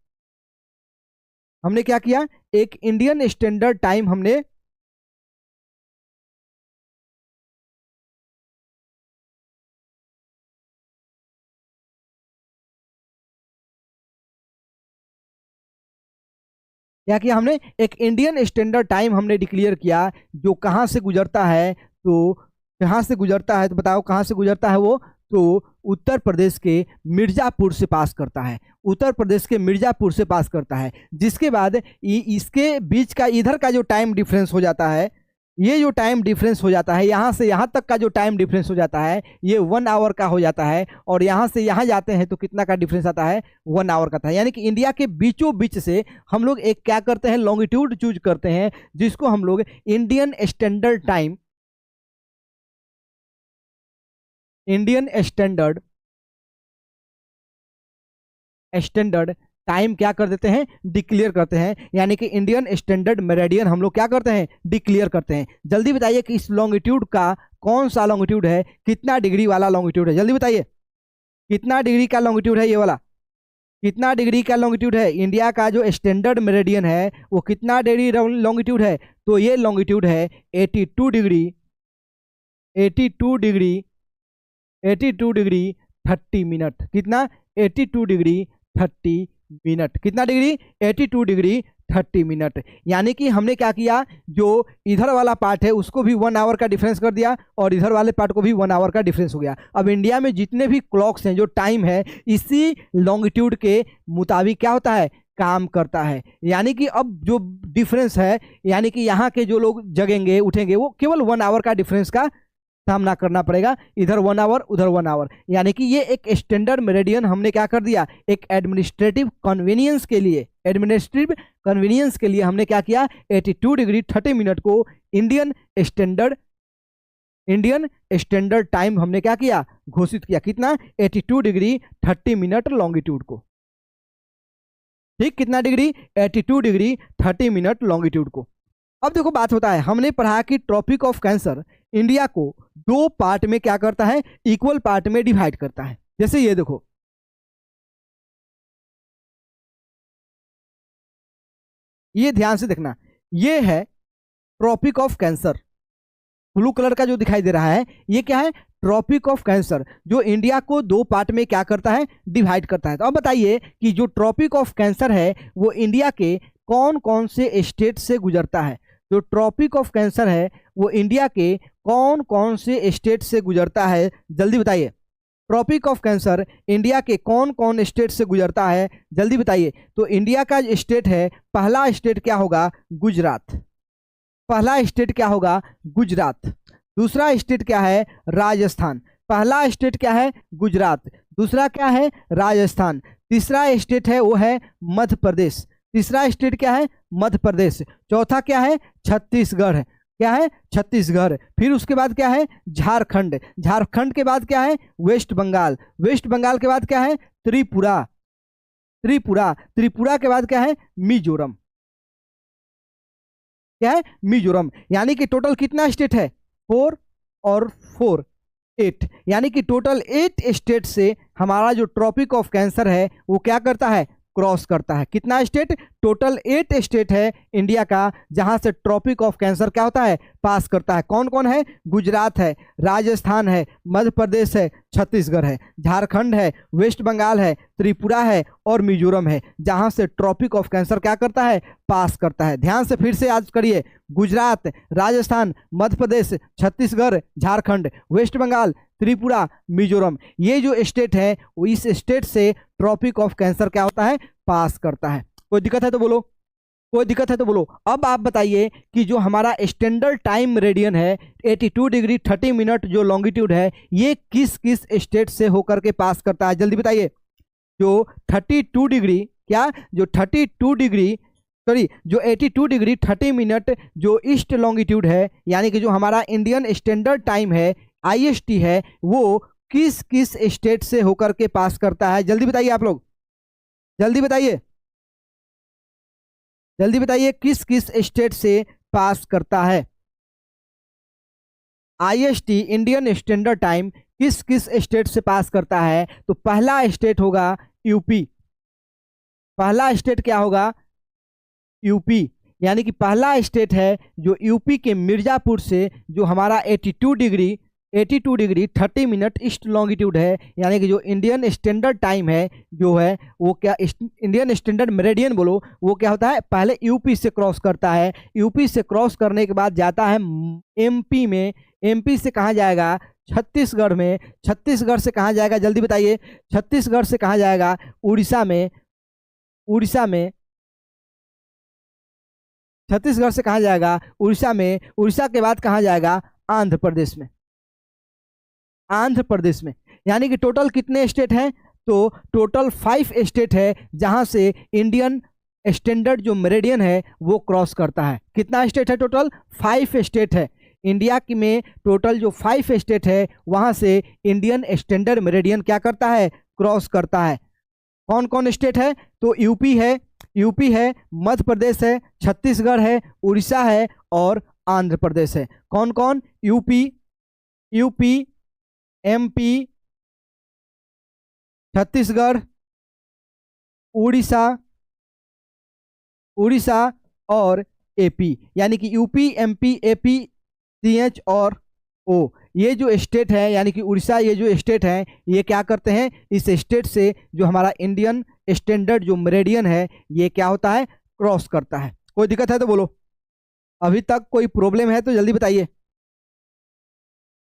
हमने क्या किया, एक इंडियन स्टैंडर्ड टाइम हमने क्या किया, हमने एक इंडियन स्टैंडर्ड टाइम हमने डिक्लेयर किया, जो कहाँ से गुजरता है, तो कहाँ से गुजरता है, तो बताओ कहाँ से गुजरता है वो, तो उत्तर प्रदेश के मिर्जापुर से पास करता है, उत्तर प्रदेश के मिर्जापुर से पास करता है। जिसके बाद इसके बीच का इधर का जो टाइम डिफरेंस हो जाता है, ये जो टाइम डिफरेंस हो जाता है, यहाँ से यहाँ तक का जो टाइम डिफरेंस हो जाता है ये 1 आवर का हो जाता है, और यहाँ से यहाँ जाते हैं तो कितना का डिफरेंस आता है, 1 आवर का था। यानी कि इंडिया के बीचों बीच से हम लोग एक क्या करते हैं, लॉन्गिट्यूड चूज करते हैं, जिसको हम लोग Indian standard time, Indian standard time क्या कर देते हैं, डिक्लेयर करते हैं। यानी कि इंडियन स्टैंडर्ड मेरिडियन हम लोग क्या करते हैं, डिक्लेयर करते हैं। जल्दी बताइए कि इस लॉन्गिट्यूड का कौन सा लॉन्गिट्यूड है, कितना डिग्री वाला लॉन्गिट्यूड है, जल्दी बताइए कितना डिग्री का लॉन्गिट्यूड है, ये वाला कितना डिग्री का लॉन्गिट्यूड है। इंडिया का जो स्टैंडर्ड मेरिडियन है वो कितना डिग्री लॉन्गिट्यूड है, तो ये लॉन्गिट्यूड है 82 डिग्री 82 डिग्री 82 डिग्री 30 मिनट। कितना, 82 डिग्री 30 मिनट। कितना डिग्री, 82 डिग्री 30 मिनट। यानी कि हमने क्या किया, जो इधर वाला पार्ट है उसको भी 1 आवर का डिफरेंस कर दिया, और इधर वाले पार्ट को भी 1 आवर का डिफरेंस हो गया। अब इंडिया में जितने भी क्लॉक्स हैं, जो टाइम है, इसी लॉन्गिट्यूड के मुताबिक क्या होता है, काम करता है। यानी कि अब जो डिफरेंस है, यानी कि यहाँ के जो लोग जगेंगे उठेंगे वो केवल 1 आवर का डिफरेंस का सामना करना पड़ेगा, इधर 1 आवर उधर 1 आवर। यानी कि ये एक स्टैंडर्ड मेरिडियन हमने क्या कर दिया, एक एडमिनिस्ट्रेटिव कन्वीनियंस के लिए, एडमिनिस्ट्रेटिव कन्वीनियंस के लिए हमने क्या किया, 82 डिग्री 30 मिनट को इंडियन स्टैंडर्ड टाइम हमने क्या किया, घोषित किया। कितना, 82 डिग्री 30 मिनट लॉन्गिट्यूड को। ठीक, कितना डिग्री, 82 डिग्री 30 मिनट लॉन्गिट्यूड को। अब देखो बात होता है, हमने पढ़ा कि ट्रॉपिक ऑफ कैंसर इंडिया को 2 पार्ट में क्या करता है, इक्वल पार्ट में डिवाइड करता है। जैसे ये देखो, ये ध्यान से देखना, ये है tropic of cancer, blue colour का जो दिखाई दे रहा है ये क्या है, ट्रॉपिक ऑफ कैंसर, जो इंडिया को 2 पार्ट में क्या करता है, डिवाइड करता है। तो अब बताइए कि जो ट्रॉपिक ऑफ कैंसर है वो इंडिया के कौन कौन से स्टेट से गुजरता है। जो ट्रॉपिक ऑफ कैंसर है वो इंडिया के कौन कौन से स्टेट से गुजरता है, जल्दी बताइए। ट्रॉपिक ऑफ कैंसर इंडिया के कौन कौन स्टेट से गुजरता है, जल्दी बताइए। तो इंडिया का स्टेट है, पहला स्टेट क्या होगा, गुजरात। पहला स्टेट क्या होगा, गुजरात। दूसरा स्टेट क्या है, राजस्थान। पहला स्टेट क्या है, गुजरात। दूसरा क्या है, राजस्थान। तीसरा स्टेट है वो है मध्य प्रदेश। तीसरा स्टेट क्या है, मध्य प्रदेश। चौथा क्या है, छत्तीसगढ़। क्या है, छत्तीसगढ़। फिर उसके बाद क्या है, झारखंड। झारखंड के बाद क्या है, वेस्ट बंगाल। वेस्ट बंगाल के बाद क्या है, त्रिपुरा। त्रिपुरा। त्रिपुरा के बाद क्या है, मिजोरम। क्या है, मिजोरम। यानी कि टोटल कितना स्टेट है, 4 और 4 8। यानी कि टोटल 8 स्टेट से हमारा जो ट्रॉपिक ऑफ कैंसर है वो क्या करता है, क्रॉस करता है। कितना स्टेट, टोटल 8 स्टेट है इंडिया का जहां से ट्रॉपिक ऑफ कैंसर क्या होता है, पास करता है। कौन कौन है, गुजरात है, राजस्थान है, मध्य प्रदेश है, छत्तीसगढ़ है, झारखंड है, वेस्ट बंगाल है, त्रिपुरा है और मिजोरम है, जहां से ट्रॉपिक ऑफ कैंसर क्या करता है, पास करता है। ध्यान से फिर से याद करिए, गुजरात, राजस्थान, मध्य प्रदेश, छत्तीसगढ़, झारखंड, वेस्ट बंगाल, त्रिपुरा, मिजोरम, ये जो स्टेट है वो इस स्टेट से ट्रॉपिक ऑफ कैंसर क्या होता है, पास करता है। कोई दिक्कत है तो बोलो, कोई दिक्कत है तो बोलो। अब आप बताइए कि जो हमारा स्टैंडर्ड टाइम मेरिडियन है 82 डिग्री 30 मिनट जो लॉन्गिट्यूड है ये किस किस स्टेट से होकर के पास करता है, जल्दी बताइए। जो 32 डिग्री क्या, जो 32 डिग्री सॉरी जो 82 डिग्री 30 मिनट जो ईस्ट लॉन्गिट्यूड है, यानी कि जो हमारा इंडियन स्टैंडर्ड टाइम है IST है, वो किस किस स्टेट से होकर के पास करता है? जल्दी बताइए आप लोग, जल्दी बताइए, जल्दी बताइए, किस किस स्टेट से पास करता है? IST इंडियन स्टैंडर्ड टाइम किस किस स्टेट से पास करता है? तो पहला स्टेट होगा यूपी। पहला स्टेट क्या होगा? यूपी। यानी कि पहला स्टेट है जो यूपी के मिर्जापुर से जो हमारा 82 डिग्री 30 मिनट ईस्ट लॉन्गिट्यूड है, यानी कि जो इंडियन स्टैंडर्ड टाइम है जो है वो क्या, इंडियन स्टैंडर्ड मेरिडियन बोलो, वो क्या होता है, पहले यूपी से क्रॉस करता है। यूपी से क्रॉस करने के बाद जाता है एमपी में। एमपी से कहाँ जाएगा? छत्तीसगढ़ में। छत्तीसगढ़ से कहाँ जाएगा? जल्दी बताइए, छत्तीसगढ़ से कहाँ जाएगा? उड़ीसा में। उड़ीसा में। छत्तीसगढ़ से कहाँ जाएगा? उड़ीसा में। उड़ीसा के बाद कहाँ जाएगा? आंध्र प्रदेश में। आंध्र प्रदेश में। यानी कि टोटल कितने स्टेट हैं? तो टोटल 5 स्टेट है जहां से इंडियन स्टैंडर्ड जो मेरिडियन है वो क्रॉस करता है। कितना स्टेट है? टोटल 5 स्टेट है। इंडिया की में टोटल जो 5 स्टेट है वहां से इंडियन स्टैंडर्ड मेरिडियन क्या करता है? क्रॉस करता है। कौन कौन स्टेट है? तो यूपी है, मध्य प्रदेश है, छत्तीसगढ़ है, उड़ीसा है और आंध्र प्रदेश है। कौन कौन? यूपी, MP, छत्तीसगढ़, उड़ीसा और AP। यानी कि यूपी, MP, AP, CH और O, ये जो स्टेट है, यानी कि उड़ीसा, ये जो स्टेट है ये क्या करते हैं? इस स्टेट से जो हमारा इंडियन स्टैंडर्ड जो मेरिडियन है ये क्या होता है? क्रॉस करता है। कोई दिक्कत है तो बोलो, अभी तक कोई प्रॉब्लम है तो जल्दी बताइए।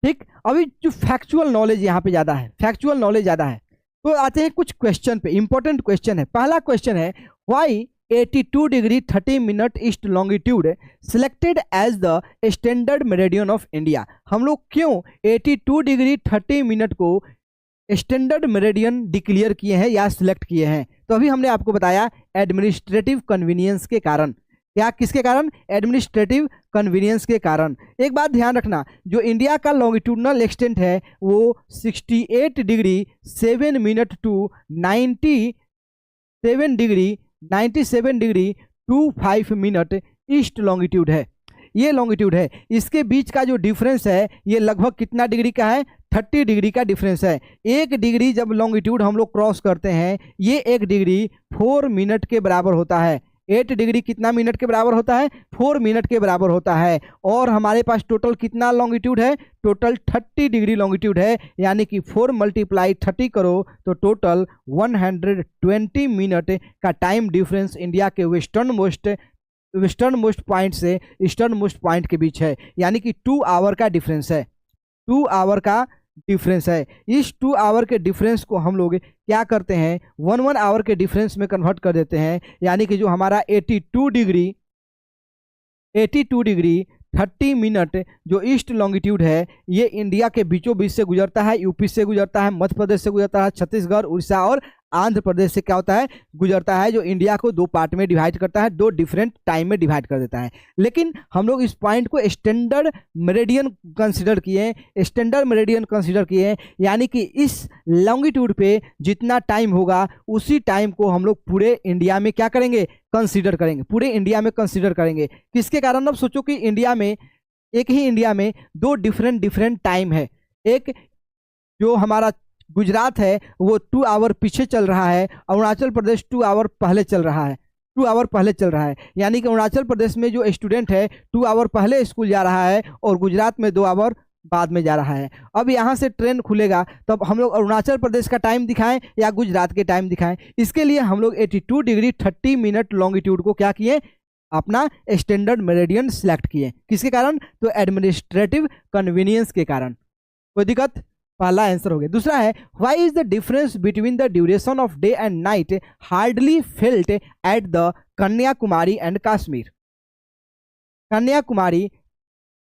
ठीक, अभी जो फैक्चुअल नॉलेज यहाँ पे ज्यादा है, फैक्चुअल नॉलेज ज्यादा है, तो आते हैं कुछ क्वेश्चन पे। इंपॉर्टेंट क्वेश्चन है। पहला क्वेश्चन है, why 82 degree 30 minute east longitude selected as the standard meridian of India? हम लोग क्यों 82 डिग्री 30 मिनट को स्टैंडर्ड मेरिडियन डिक्लेयर किए हैं या सिलेक्ट किए हैं? तो अभी हमने आपको बताया एडमिनिस्ट्रेटिव कन्वीनियंस के कारण। क्या, किसके कारण? एडमिनिस्ट्रेटिव कन्वीनियंस के कारण। एक बात ध्यान रखना, जो इंडिया का लॉन्गिट्यूडनल एक्सटेंट है वो 68 degree 7 minute to 97 degree 25 minute east longitude है। ये लॉन्गिट्यूड है, इसके बीच का जो डिफरेंस है ये लगभग कितना डिग्री का है? 30 डिग्री का डिफरेंस है। 1 डिग्री जब लॉन्गिट्यूड हम लोग क्रॉस करते हैं, ये 1 डिग्री 4 मिनट के बराबर होता है। 8 डिग्री कितना मिनट के बराबर होता है? 4 मिनट के बराबर होता है। और हमारे पास टोटल कितना लॉन्गिट्यूड है? टोटल 30 डिग्री लॉन्गिट्यूड है, यानी कि 4 × 30 करो तो टोटल 120 मिनट का टाइम डिफरेंस इंडिया के वेस्टर्न मोस्ट पॉइंट से ईस्टर्न मोस्ट पॉइंट के बीच है। यानी कि 2 आवर का डिफरेंस है। 2 आवर का डिफरेंस है। इस 2 आवर के डिफरेंस को हम लोग क्या करते हैं? 1 आवर के डिफरेंस में कन्वर्ट कर देते हैं। यानी कि जो हमारा 82 डिग्री 30 मिनट जो ईस्ट लॉन्गिट्यूड है ये इंडिया के बीचों बीच से गुजरता है। यूपी से गुजरता है, मध्य प्रदेश से गुजरता है, छत्तीसगढ़, उड़ीसा और आंध्र प्रदेश से क्या होता है? गुजरता है, जो इंडिया को 2 पार्ट में डिवाइड करता है, 2 डिफरेंट टाइम में डिवाइड कर देता है। लेकिन हम लोग इस पॉइंट को स्टैंडर्ड मेरिडियन कंसिडर किए, यानी कि इस लॉन्गिट्यूड पे जितना टाइम होगा उसी टाइम को हम लोग पूरे इंडिया में क्या करेंगे? कंसिडर करेंगे। पूरे इंडिया में कंसिडर करेंगे। किसके कारण? अब सोचो कि इंडिया में, एक ही इंडिया में 2 डिफरेंट टाइम है। एक जो हमारा गुजरात है वो 2 आवर पीछे चल रहा है, अरुणाचल प्रदेश 2 आवर पहले चल रहा है। 2 आवर पहले चल रहा है, यानी कि अरुणाचल प्रदेश में जो स्टूडेंट है 2 आवर पहले स्कूल जा रहा है और गुजरात में 2 आवर बाद में जा रहा है। अब यहाँ से ट्रेन खुलेगा तब हम लोग अरुणाचल प्रदेश का टाइम दिखाएं या गुजरात के टाइम दिखाएं? इसके लिए हम लोग 82 डिग्री 30 मिनट लॉन्गिट्यूड को क्या किए? अपना स्टैंडर्ड मेरिडियन सिलेक्ट किए। किसके कारण? तो एडमिनिस्ट्रेटिव कन्वीनियंस के कारण। कोई दिक्कत? पहला आंसर हो गया। दूसरा है, why is the difference between the duration of day and night hardly felt at the Kanyakumari and Kashmir? Kanyakumari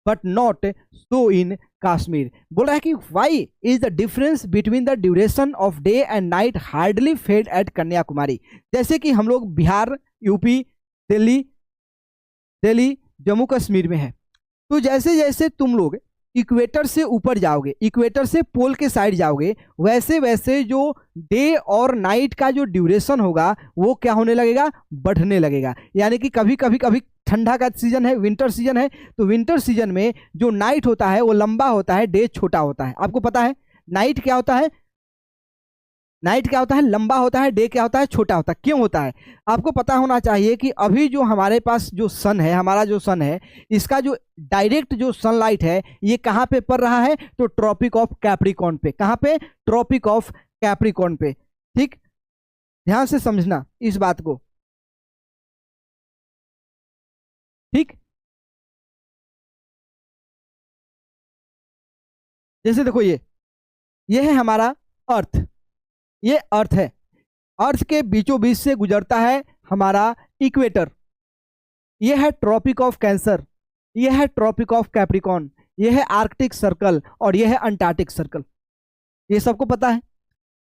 but not so in Kashmir. बोल रहा है कि why is the difference between the duration of day and night hardly felt at Kanyakumari. जैसे कि हम लोग Bihar, UP, Delhi, Jammu Kashmir में है, तो जैसे जैसे तुम लोग इक्वेटर से ऊपर जाओगे, इक्वेटर से पोल के साइड जाओगे, वैसे वैसे जो डे और नाइट का जो ड्यूरेशन होगा वो क्या होने लगेगा, बढ़ने लगेगा। यानी कि कभी कभी कभी ठंडा का सीजन है, विंटर सीजन है, तो विंटर सीजन में जो नाइट होता है वो लंबा होता है, डे छोटा होता है। आपको पता है नाइट क्या होता है, नाइट क्या होता है, लंबा होता है, डे क्या होता है, छोटा होता है। क्यों होता है आपको पता होना चाहिए कि अभी जो हमारे पास जो सन है, हमारा जो सन है, इसका जो डायरेक्ट जो सनलाइट है ये कहाँ पे पड़ रहा है, तो ट्रॉपिक ऑफ कैप्रिकॉर्न पे। कहाँ पे, ट्रॉपिक ऑफ कैप्रिकॉर्न पे। ठीक, ध्यान से समझना इस बात को। ठीक, जैसे देखो ये है हमारा अर्थ, ये अर्थ है, अर्थ के बीचों बीच से गुजरता है हमारा इक्वेटर। ये है ट्रॉपिक ऑफ कैंसर, ये है ट्रॉपिक ऑफ कैप्रिकॉर्न, ये है आर्कटिक सर्कल और ये है अंटार्कटिक सर्कल। ये सबको पता है।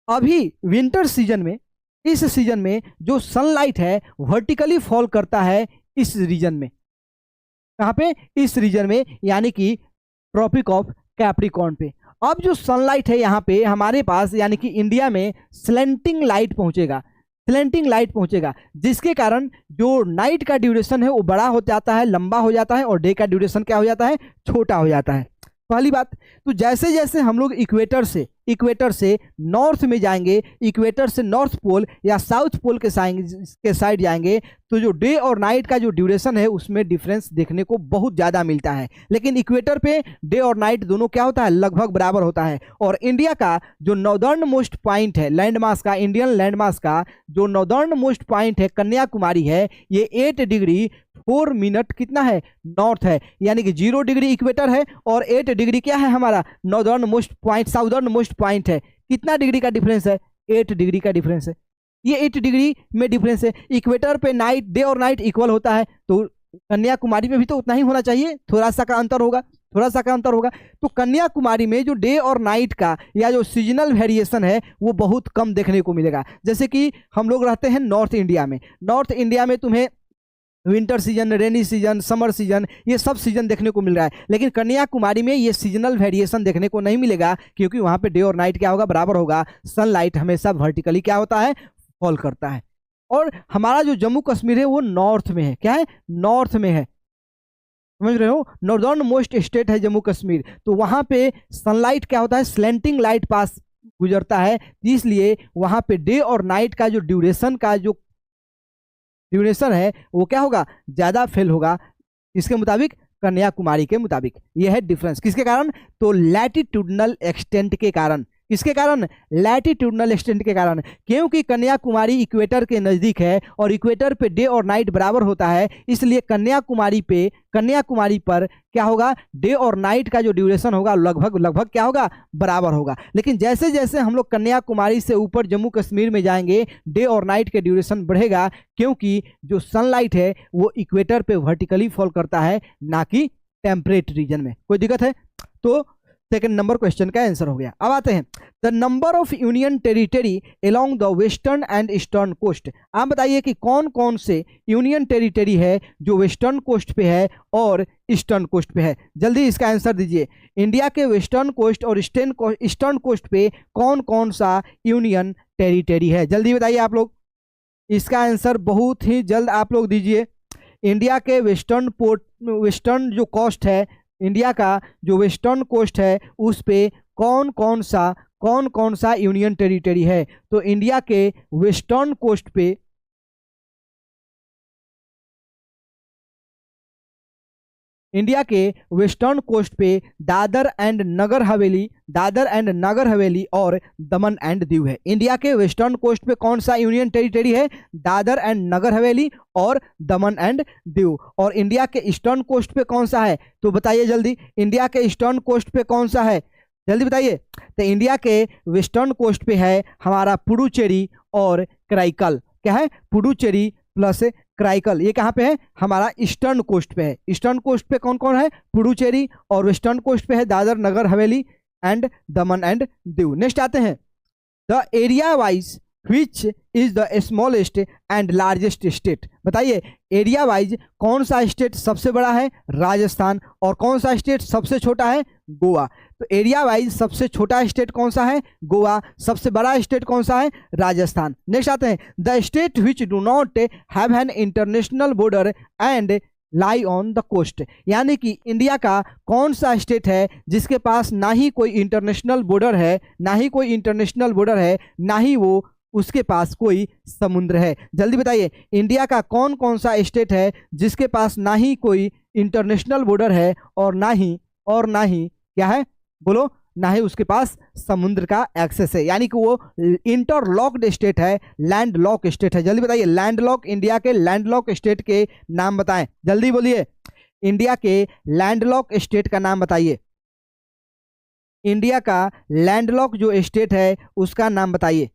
अभी विंटर सीजन में, इस सीजन में जो सनलाइट है वर्टिकली फॉल करता है इस रीजन में। कहाँ पे, इस रीजन में, यानी कि ट्रॉपिक ऑफ कैप्रिकॉर्न पे। अब जो सनलाइट है यहाँ पे हमारे पास, यानी कि इंडिया में स्लैंटिंग लाइट पहुंचेगा, स्लैंटिंग लाइट पहुंचेगा, जिसके कारण जो नाइट का ड्यूरेशन है वो बड़ा हो जाता है, लंबा हो जाता है, और डे का ड्यूरेशन क्या हो जाता है, छोटा हो जाता है। पहली बात। तो जैसे जैसे हम लोग इक्वेटर से नॉर्थ में जाएंगे, इक्वेटर से नॉर्थ पोल या साउथ पोल के साइड जाएंगे, तो जो डे और नाइट का जो ड्यूरेशन है उसमें डिफरेंस देखने को बहुत ज़्यादा मिलता है। लेकिन इक्वेटर पे डे और नाइट दोनों क्या होता है, लगभग बराबर होता है। और इंडिया का जो नॉर्दर्न मोस्ट पॉइंट है लैंडमास का, इंडियन लैंडमास का जो नॉर्दर्न मोस्ट पॉइंट है कन्याकुमारी है, ये 8 डिग्री 4 मिनट कितना है, नॉर्थ है। यानी कि 0 डिग्री इक्वेटर है और 8 डिग्री क्या है हमारा northern most point, southern most point है। कितना डिग्री का डिफरेंस है, 8 डिग्री का डिफरेंस है। ये 8 डिग्री में डिफरेंस है। इक्वेटर पे नाइट, डे और नाइट इक्वल होता है, तो कन्याकुमारी में भी तो उतना ही होना चाहिए, थोड़ा सा का अंतर होगा, थोड़ा सा का अंतर होगा। तो कन्याकुमारी में जो डे और नाइट का या जो सीजनल वेरिएशन है वो बहुत कम देखने को मिलेगा। जैसे कि हम लोग रहते हैं नॉर्थ इंडिया में, नॉर्थ इंडिया में तुम्हें winter season, rainy season, summer season, ये सब सीजन देखने को मिल रहा है। लेकिन कन्याकुमारी में ये सीजनल वेरिएशन देखने को नहीं मिलेगा, क्योंकि वहाँ पे डे और नाइट क्या होगा, बराबर होगा। सनलाइट हमेशा वर्टिकली क्या होता है, फॉल करता है। और हमारा जो जम्मू कश्मीर है वो नॉर्थ में है। क्या है, नॉर्थ में है, समझ रहे हो, नॉर्दर्न मोस्ट स्टेट है जम्मू कश्मीर। तो वहाँ पे सनलाइट क्या होता है, स्लैंटिंग लाइट पास गुजरता है, इसलिए वहाँ पे डे और नाइट का जो ड्यूरेशन है वो क्या होगा, ज्यादा फेल होगा। इसके मुताबिक, कन्याकुमारी के मुताबिक। यह है डिफरेंस। किसके कारण, तो लैटिट्यूडनल एक्सटेंट के कारण। किसके कारण, लैटिट्यूडनल एक्सटेंट के कारण। क्योंकि कन्याकुमारी इक्वेटर के नज़दीक है और इक्वेटर पे डे और नाइट बराबर होता है, इसलिए कन्याकुमारी पर क्या होगा, डे और नाइट का जो ड्यूरेशन होगा लगभग क्या होगा, बराबर होगा। लेकिन जैसे जैसे हम लोग कन्याकुमारी से ऊपर जम्मू कश्मीर में जाएंगे, डे और नाइट के ड्यूरेशन बढ़ेगा, क्योंकि जो सनलाइट है वो इक्वेटर पे वर्टिकली फॉल करता है, ना कि टेम्परेट रीजन में। कोई दिक्कत है? तो सेकंड नंबर क्वेश्चन का आंसर हो गया। अब आते हैं, the number of union territory along the western and eastern coast. आप बताइए कि कौन कौन से यूनियन टेरिटरी है जो वेस्टर्न कोस्ट पे है और ईस्टर्न कोस्ट पे है। जल्दी इसका आंसर दीजिए। इंडिया के वेस्टर्न कोस्ट और ईस्टर्न कोस्ट पे कौन कौन सा यूनियन टेरिटरी है, जल्दी बताइए आप लोग। इसका आंसर बहुत ही जल्द आप लोग दीजिए। इंडिया के वेस्टर्न जो कोस्ट है, इंडिया का जो वेस्टर्न कोस्ट है उस पे कौन कौन सा यूनियन टेरिटरी है। तो इंडिया के वेस्टर्न कोस्ट पे दादर एंड नगर हवेली और दमन एंड दीव है। इंडिया के वेस्टर्न कोस्ट पे कौन सा यूनियन टेरिटरी है, दादर एंड नगर हवेली और दमन एंड दीव। और इंडिया के ईस्टर्न कोस्ट पे कौन सा है, तो बताइए जल्दी। इंडिया के ईस्टर्न कोस्ट पे कौन सा है, जल्दी बताइए। तो इंडिया के वेस्टर्न कोस्ट पे है हमारा पुडुचेरी और कराईकल। क्या है, पुडुचेरी प्लस कराईकल, ये कहाँ पे है, हमारा ईस्टर्न कोस्ट पे है। ईस्टर्न कोस्ट पे कौन कौन है, पुडुचेरी, और वेस्टर्न कोस्ट पे है Dadar Nagar Haveli and Daman and Diu. Next आते हैं, the area wise which is the smallest and largest state. बताइए एरिया वाइज कौन सा स्टेट सबसे बड़ा है, राजस्थान, और कौन सा स्टेट सबसे छोटा है, गोवा। तो एरिया वाइज सबसे छोटा स्टेट कौन सा है, गोवा, सबसे बड़ा स्टेट कौन सा है, राजस्थान। नेक्स्ट आते हैं, the state which do not have an international border and lie on the coast. यानी कि इंडिया का कौन सा स्टेट है जिसके पास ना ही कोई इंटरनेशनल बॉर्डर है, ना ही कोई इंटरनेशनल बॉर्डर है, ना ही वो उसके पास कोई समुद्र है। जल्दी बताइए इंडिया का कौन कौन सा स्टेट है जिसके पास ना ही कोई इंटरनेशनल बॉर्डर है और ना ही क्या है, बोलो, ना ही उसके पास समुद्र का एक्सेस है, यानी कि वो इंटरलॉक्ड स्टेट है, लैंड लॉक स्टेट है। जल्दी बताइए लैंड लॉक, इंडिया के लैंड लॉक स्टेट के नाम बताएं, जल्दी बोलिए, इंडिया के लैंड लॉक स्टेट का नाम बताइए, इंडिया का लैंड लॉक जो स्टेट है उसका नाम बताइए,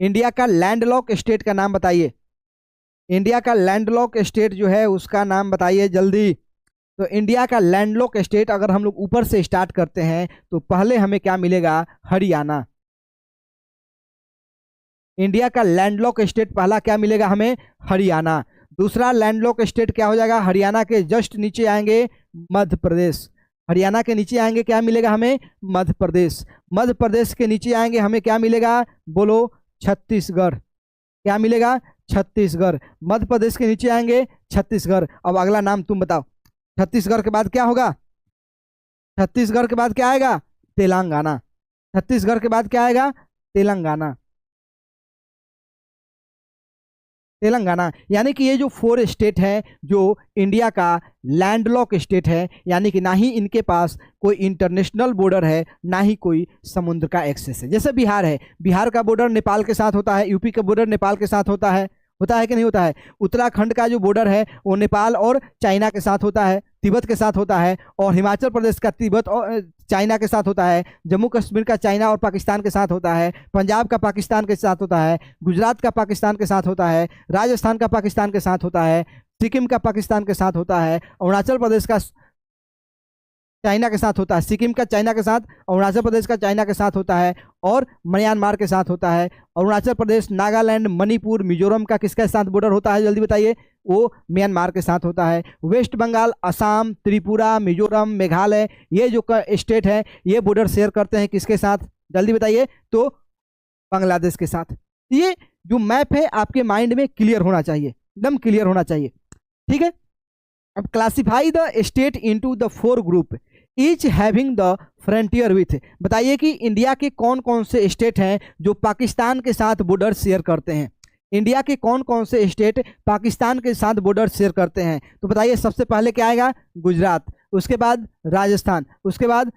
इंडिया का लैंडलॉक स्टेट का नाम बताइए, इंडिया का लैंडलॉक स्टेट जो है उसका नाम बताइए जल्दी। तो इंडिया का लैंडलॉक स्टेट अगर हम लोग ऊपर से स्टार्ट करते हैं तो पहले हमें क्या मिलेगा, हरियाणा। इंडिया का लैंडलॉक स्टेट पहला क्या मिलेगा हमें, हरियाणा। दूसरा लैंडलॉक स्टेट क्या हो जाएगा, हरियाणा के जस्ट नीचे आएंगे मध्य प्रदेश। हरियाणा के नीचे आएंगे क्या मिलेगा हमें, मध्य प्रदेश। मध्य प्रदेश के नीचे आएंगे हमें क्या मिलेगा, बोलो, छत्तीसगढ़। क्या मिलेगा, छत्तीसगढ़। मध्य प्रदेश के नीचे आएंगे छत्तीसगढ़। अब अगला नाम तुम बताओ, छत्तीसगढ़ के बाद क्या होगा, छत्तीसगढ़ के बाद क्या आएगा, तेलंगाना। छत्तीसगढ़ के बाद क्या आएगा, तेलंगाना। तेलंगाना, यानी कि ये जो 4 स्टेट हैं जो इंडिया का लैंडलॉक स्टेट है, यानी कि ना ही इनके पास कोई इंटरनेशनल बॉर्डर है, ना ही कोई समुद्र का एक्सेस है। जैसे बिहार है, बिहार का बॉर्डर नेपाल के साथ होता है, यूपी का बॉर्डर नेपाल के साथ होता है कि नहीं होता है। उत्तराखंड का जो बॉर्डर है वो नेपाल और चाइना के साथ होता है, तिब्बत के साथ होता है, और हिमाचल प्रदेश का तिब्बत और चाइना के साथ होता है, जम्मू कश्मीर का चाइना और पाकिस्तान के साथ होता है, पंजाब का पाकिस्तान के साथ होता है, गुजरात का पाकिस्तान के साथ होता है, राजस्थान का पाकिस्तान के साथ होता है, सिक्किम का पाकिस्तान के साथ होता है, अरुणाचल प्रदेश का चाइना के साथ होता है, सिक्किम का चाइना के साथ, अरुणाचल प्रदेश का चाइना के साथ होता है, और म्यांमार के साथ होता है। अरुणाचल प्रदेश, नागालैंड, मणिपुर, मिजोरम का किसके साथ बॉर्डर होता है, जल्दी बताइए, वो म्यांमार के साथ होता है। वेस्ट बंगाल, असम, त्रिपुरा, मिजोरम, मेघालय, ये जो स्टेट है ये बॉर्डर शेयर करते हैं किसके साथ, जल्दी बताइए, तो बांग्लादेश के साथ। ये जो मैप है आपके माइंड में क्लियर होना चाहिए, एकदम क्लियर होना चाहिए, ठीक है। अब classify the state into the 4 group each having the frontier with. बताइए कि इंडिया के कौन कौन से स्टेट हैं जो पाकिस्तान के साथ बॉर्डर शेयर करते हैं। इंडिया के कौन कौन से स्टेट पाकिस्तान के साथ बॉर्डर शेयर करते हैं, तो बताइए सबसे पहले क्या आएगा, गुजरात, उसके बाद राजस्थान, उसके बाद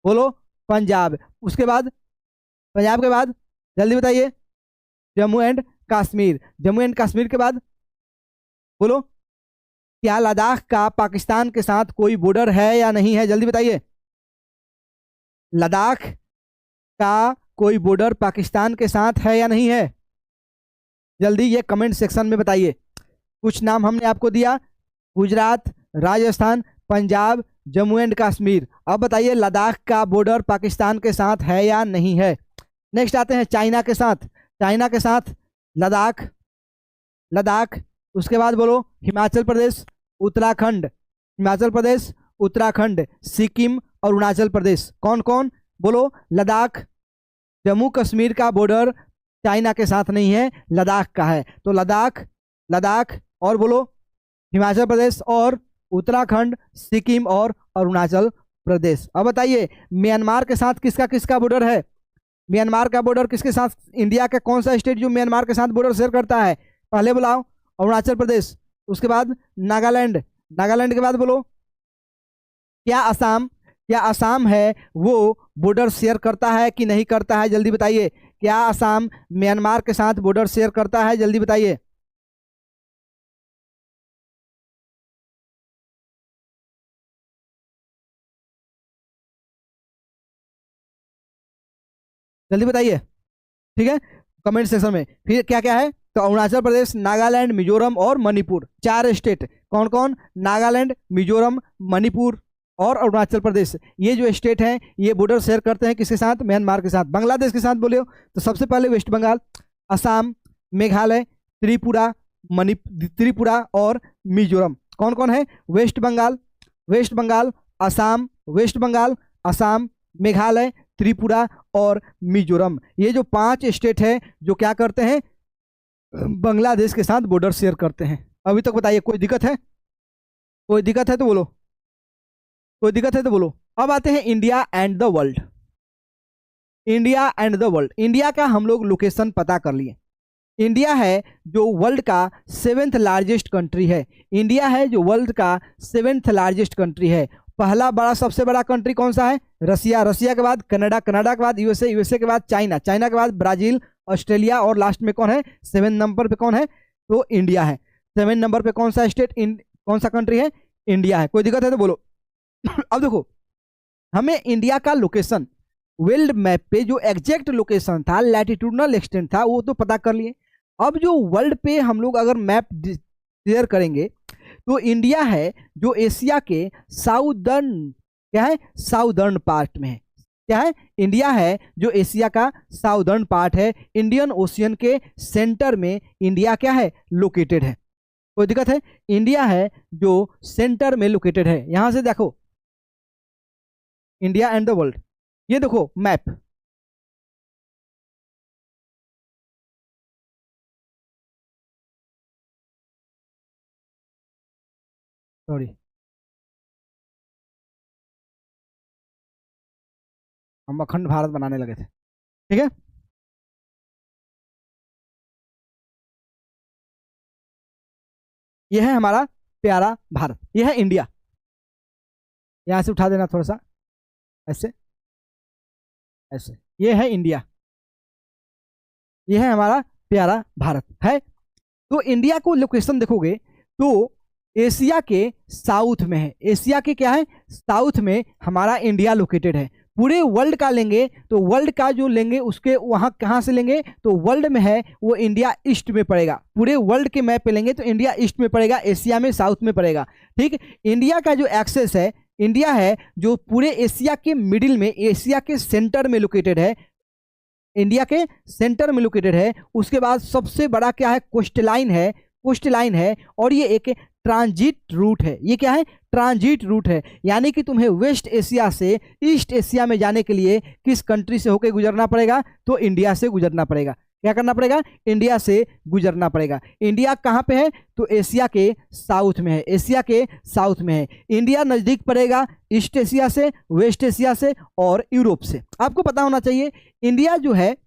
बोलो पंजाब, उसके बाद पंजाब के बाद जल्दी बताइए जम्मू एंड कश्मीर, जम्मू एंड कश्मीर के बाद बोलो क्या लद्दाख का पाकिस्तान के साथ कोई बॉर्डर है या नहीं है, जल्दी बताइए, लद्दाख का कोई बॉर्डर पाकिस्तान के साथ है या नहीं है, जल्दी ये कमेंट सेक्शन में बताइए। कुछ नाम हमने आपको दिया, गुजरात, राजस्थान, पंजाब, जम्मू एंड कश्मीर। अब बताइए लद्दाख का बॉर्डर पाकिस्तान के साथ है या नहीं है। नेक्स्ट आते हैं चाइना के साथ, चाइना के साथ लद्दाख, लद्दाख, उसके बाद बोलो हिमाचल प्रदेश, उत्तराखंड, हिमाचल प्रदेश, उत्तराखंड, सिक्किम और अरुणाचल प्रदेश। कौन कौन, बोलो लद्दाख। जम्मू कश्मीर का बॉर्डर चाइना के साथ नहीं है, लद्दाख का है, तो लद्दाख, लद्दाख और बोलो हिमाचल प्रदेश और उत्तराखंड, सिक्किम और अरुणाचल प्रदेश। अब बताइए म्यांमार के साथ किसका किसका बॉर्डर है, म्यांमार का बॉर्डर किसके साथ, इंडिया का कौन सा स्टेट जो म्यांमार के साथ बॉर्डर शेयर करता है, पहले बुलाओ अरुणाचल प्रदेश, उसके बाद नागालैंड, नागालैंड के बाद बोलो क्या असम, क्या असम है वो बॉर्डर शेयर करता है कि नहीं करता है, जल्दी बताइए, क्या असम म्यांमार के साथ बॉर्डर शेयर करता है, जल्दी बताइए। जल्दी बताइए, ठीक है, कमेंट सेक्शन में। फिर क्या क्या है, तो अरुणाचल प्रदेश, नागालैंड, मिजोरम और मणिपुर, 4 स्टेट। कौन कौन? नागालैंड, मिजोरम, मणिपुर और अरुणाचल प्रदेश। ये जो स्टेट हैं ये बॉर्डर शेयर करते हैं किसके साथ? म्यांमार के साथ, बांग्लादेश के साथ बोले हो। तो सबसे पहले वेस्ट बंगाल, असम, मेघालय, त्रिपुरा और मिजोरम। कौन कौन है? वेस्ट बंगाल, असम, मेघालय, त्रिपुरा और मिजोरम। ये जो 5 स्टेट है जो क्या करते हैं? बांग्लादेश के साथ बॉर्डर शेयर करते हैं। अभी तक बताइए कोई दिक्कत है? कोई दिक्कत है तो बोलो, कोई दिक्कत है तो बोलो। अब आते हैं India and the world. India and the world, India का हम लोग लोकेशन पता कर लिए। इंडिया है जो वर्ल्ड का 7th लार्जेस्ट कंट्री है। इंडिया है जो वर्ल्ड का 7th लार्जेस्ट कंट्री है। पहला बड़ा सबसे बड़ा कंट्री कौन सा है? रसिया, रसिया के बाद कनाडा, कनाडा के बाद यूएसए, यूएसए के बाद चाइना, चाइना के बाद ब्राजील, ऑस्ट्रेलिया और लास्ट में कौन है? 7 नंबर पे कौन है? तो इंडिया है। 7 नंबर पे कौन सा स्टेट, कौन सा कंट्री है? इंडिया है। कोई दिक्कत है तो बोलो। अब देखो, हमें इंडिया का लोकेशन वर्ल्ड मैप पे जो एग्जैक्ट लोकेशन था, लैटिट्यूडनल एक्सटेंट था, वो तो पता कर लिए। अब जो वर्ल्ड पे हम लोग अगर मैप शेयर करेंगे तो इंडिया है जो एशिया के साउदर्न, क्या है? साउदर्न पार्ट में है। क्या है? इंडिया है जो एशिया का साउदर्न पार्ट है। इंडियन ओशियन के सेंटर में इंडिया क्या है? लोकेटेड है। कोई दिक्कत है? इंडिया है जो सेंटर में लोकेटेड है। यहां से देखो इंडिया एंड द वर्ल्ड, ये देखो मैप, सॉरी हम अखंड भारत बनाने लगे थे, ठीक है। यह है हमारा प्यारा भारत, यह है इंडिया। यहां से उठा देना थोड़ा सा, ऐसे ऐसे, यह है इंडिया, यह है हमारा प्यारा भारत है। तो इंडिया को लोकेशन देखोगे तो एशिया के साउथ में है। एशिया के क्या है? साउथ में हमारा इंडिया लोकेटेड है। पूरे वर्ल्ड का लेंगे तो वर्ल्ड का जो लेंगे उसके वहां कहां से लेंगे? तो वर्ल्ड में है वो इंडिया ईस्ट में पड़ेगा। पूरे वर्ल्ड के मैप पे लेंगे तो इंडिया ईस्ट में पड़ेगा, एशिया में साउथ में पड़ेगा, ठीक। इंडिया का जो एक्सेस है, इंडिया है जो पूरे एशिया के मिडिल में, एशिया के सेंटर में लोकेटेड है। इंडिया के सेंटर में लोकेटेड है। उसके बाद सबसे बड़ा क्या है? कोस्टलाइन है, कोस्टलाइन है। और ये एक ट्रांजिट रूट है। ये क्या है? ट्रांजिट रूट है। यानी कि तुम्हें वेस्ट एशिया से ईस्ट एशिया में जाने के लिए किस कंट्री से होकर गुजरना पड़ेगा? तो इंडिया से गुजरना पड़ेगा। क्या करना पड़ेगा? इंडिया से गुजरना पड़ेगा। इंडिया कहाँ पे है? तो एशिया के साउथ में है, एशिया के साउथ में है। इंडिया नज़दीक पड़ेगा ईस्ट एशिया से, वेस्ट एशिया से और यूरोप से। आपको पता होना चाहिए इंडिया जो है,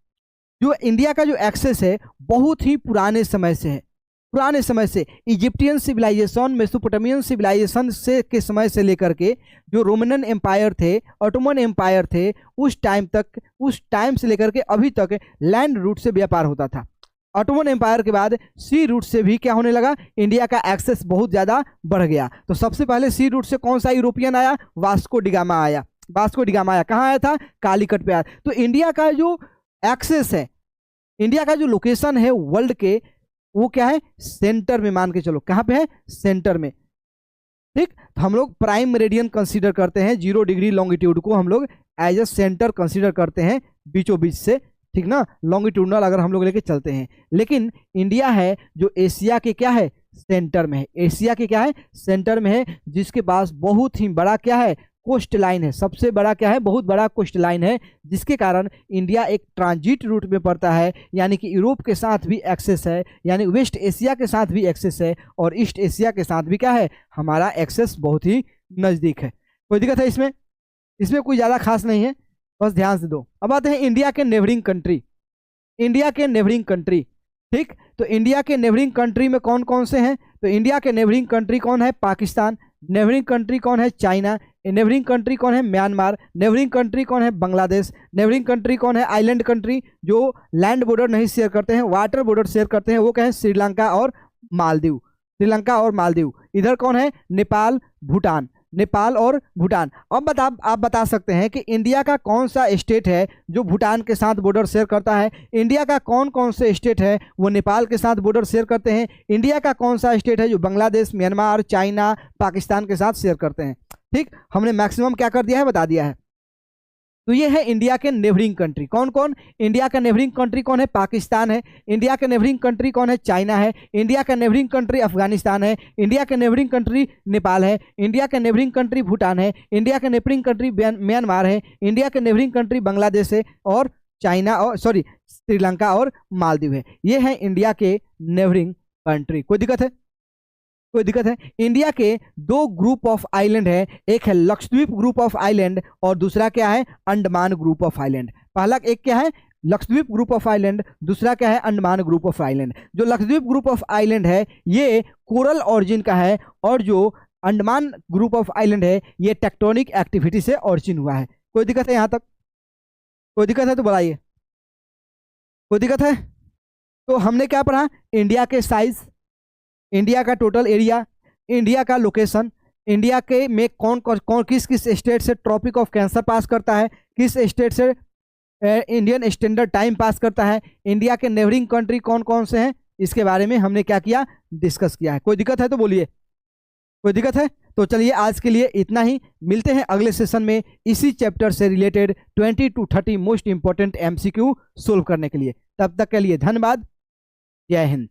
जो इंडिया का जो एक्सेस है बहुत ही पुराने समय से है। पुराने समय से इजिप्टियन सिविलाइजेशन, मेसोपोटामियन सिविलाइजेशन से के समय से लेकर के जो रोमन एम्पायर थे, ऑटोमन एम्पायर थे, उस टाइम तक, उस टाइम से लेकर के अभी तक लैंड रूट से व्यापार होता था। ऑटोमन एम्पायर के बाद सी रूट से भी क्या होने लगा? इंडिया का एक्सेस बहुत ज़्यादा बढ़ गया। तो सबसे पहले सी रूट से कौन सा यूरोपियन आया? वास्को डिगामा आया। वास्को डिगामा आया, कहाँ आया था? कालीकट पे आया। तो इंडिया का जो एक्सेस है, इंडिया का जो लोकेशन है वर्ल्ड के, वो क्या है? सेंटर में मान के चलो। कहाँ पे है? सेंटर में, ठीक। तो हम लोग प्राइम मेरिडियन कंसीडर करते हैं, 0 डिग्री लॉन्गिट्यूड को हम लोग एज ए सेंटर कंसीडर करते हैं, बीचों बीच से, ठीक ना, लॉन्गिट्यूडनल अगर हम लोग लेके चलते हैं। लेकिन इंडिया है जो एशिया के क्या है? सेंटर में है। एशिया के क्या है? सेंटर में है, जिसके पास बहुत ही बड़ा क्या है? कोस्ट लाइन है। सबसे बड़ा क्या है? बहुत बड़ा कोस्ट लाइन है, जिसके कारण इंडिया एक ट्रांजिट रूट में पड़ता है। यानी कि यूरोप के साथ भी एक्सेस है, यानी वेस्ट एशिया के साथ भी एक्सेस है, और ईस्ट एशिया के साथ भी क्या है? हमारा एक्सेस बहुत ही नज़दीक है। कोई दिक्कत है इसमें? इसमें कोई ज़्यादा खास नहीं है, बस ध्यान से दो। अब आते हैं इंडिया के नेबरिंग कंट्री। इंडिया के नेबरिंग कंट्री, ठीक। तो इंडिया के नेबरिंग कंट्री में कौन कौन से हैं? तो इंडिया के नेबरिंग कंट्री कौन है? पाकिस्तान। नेबरिंग कंट्री कौन है? चाइना। नेबरिंग कंट्री कौन है? म्यांमार। नेबरिंग कंट्री कौन है? बांग्लादेश। नेबरिंग कंट्री कौन है? आइलैंड कंट्री, जो लैंड बॉर्डर नहीं शेयर करते हैं, वाटर बॉर्डर शेयर करते हैं, वो क्या है? श्रीलंका और मालदीव। श्रीलंका और मालदीव। इधर कौन है? नेपाल, भूटान। नेपाल और भूटान। अब आप बता सकते हैं कि इंडिया का कौन सा स्टेट है जो भूटान के साथ बॉर्डर शेयर करता है, इंडिया का कौन कौन से स्टेट है वो नेपाल के साथ बॉर्डर शेयर करते हैं, इंडिया का कौन सा स्टेट है जो बांग्लादेश, म्यांमार, चाइना, पाकिस्तान के साथ शेयर करते हैं। ठीक, हमने मैक्सिमम क्या कर दिया है, बता दिया है। तो ये है इंडिया के नेबरिंग कंट्री। कौन कौन? इंडिया का नेबरिंग कंट्री कौन है? पाकिस्तान है। इंडिया का नेबरिंग कंट्री कौन है? चाइना है। इंडिया का नेबरिंग कंट्री अफगानिस्तान है। इंडिया का नेबरिंग कंट्री नेपाल है। इंडिया का नेबरिंग कंट्री भूटान है। इंडिया का नेबरिंग कंट्री म्यांमार है। इंडिया का नेबरिंग कंट्री बांग्लादेश है और चाइना और श्रीलंका और मालदीव है। ये है इंडिया के नेबरिंग कंट्री। कोई दिक्कत है? कोई दिक्कत है? इंडिया के दो ग्रुप ऑफ आइलैंड है, एक है लक्षद्वीप ग्रुप ऑफ आइलैंड और दूसरा क्या है? Andaman group of island. पहला एक क्या है? लक्षद्वीप ग्रुप ऑफ आइलैंड, दूसरा क्या है? Andaman group of island. जो लक्षद्वीप ग्रुप ऑफ आइलैंड है ये कोरल ऑरिजिन का है और जो अंडमान ग्रुप ऑफ आइलैंड है ये टेक्टोनिक एक्टिविटी से ऑरिजिन हुआ है। कोई दिक्कत है यहाँ तक? कोई दिक्कत है तो बताइए। कोई दिक्कत है? तो हमने क्या पढ़ा? इंडिया के साइज, इंडिया का टोटल एरिया, इंडिया का लोकेशन, इंडिया के में कौन कौन किस किस स्टेट से ट्रॉपिक ऑफ कैंसर पास करता है, किस स्टेट से इंडियन स्टैंडर्ड टाइम पास करता है, इंडिया के नेबरिंग कंट्री कौन कौन से हैं, इसके बारे में हमने क्या किया? डिस्कस किया है। कोई दिक्कत है तो बोलिए। कोई दिक्कत है? तो चलिए आज के लिए इतना ही। मिलते हैं अगले सेशन में इसी चैप्टर से related 20 to 30 most important MCQ solve करने के लिए। तब तक के लिए धन्यवाद। जय हिंद।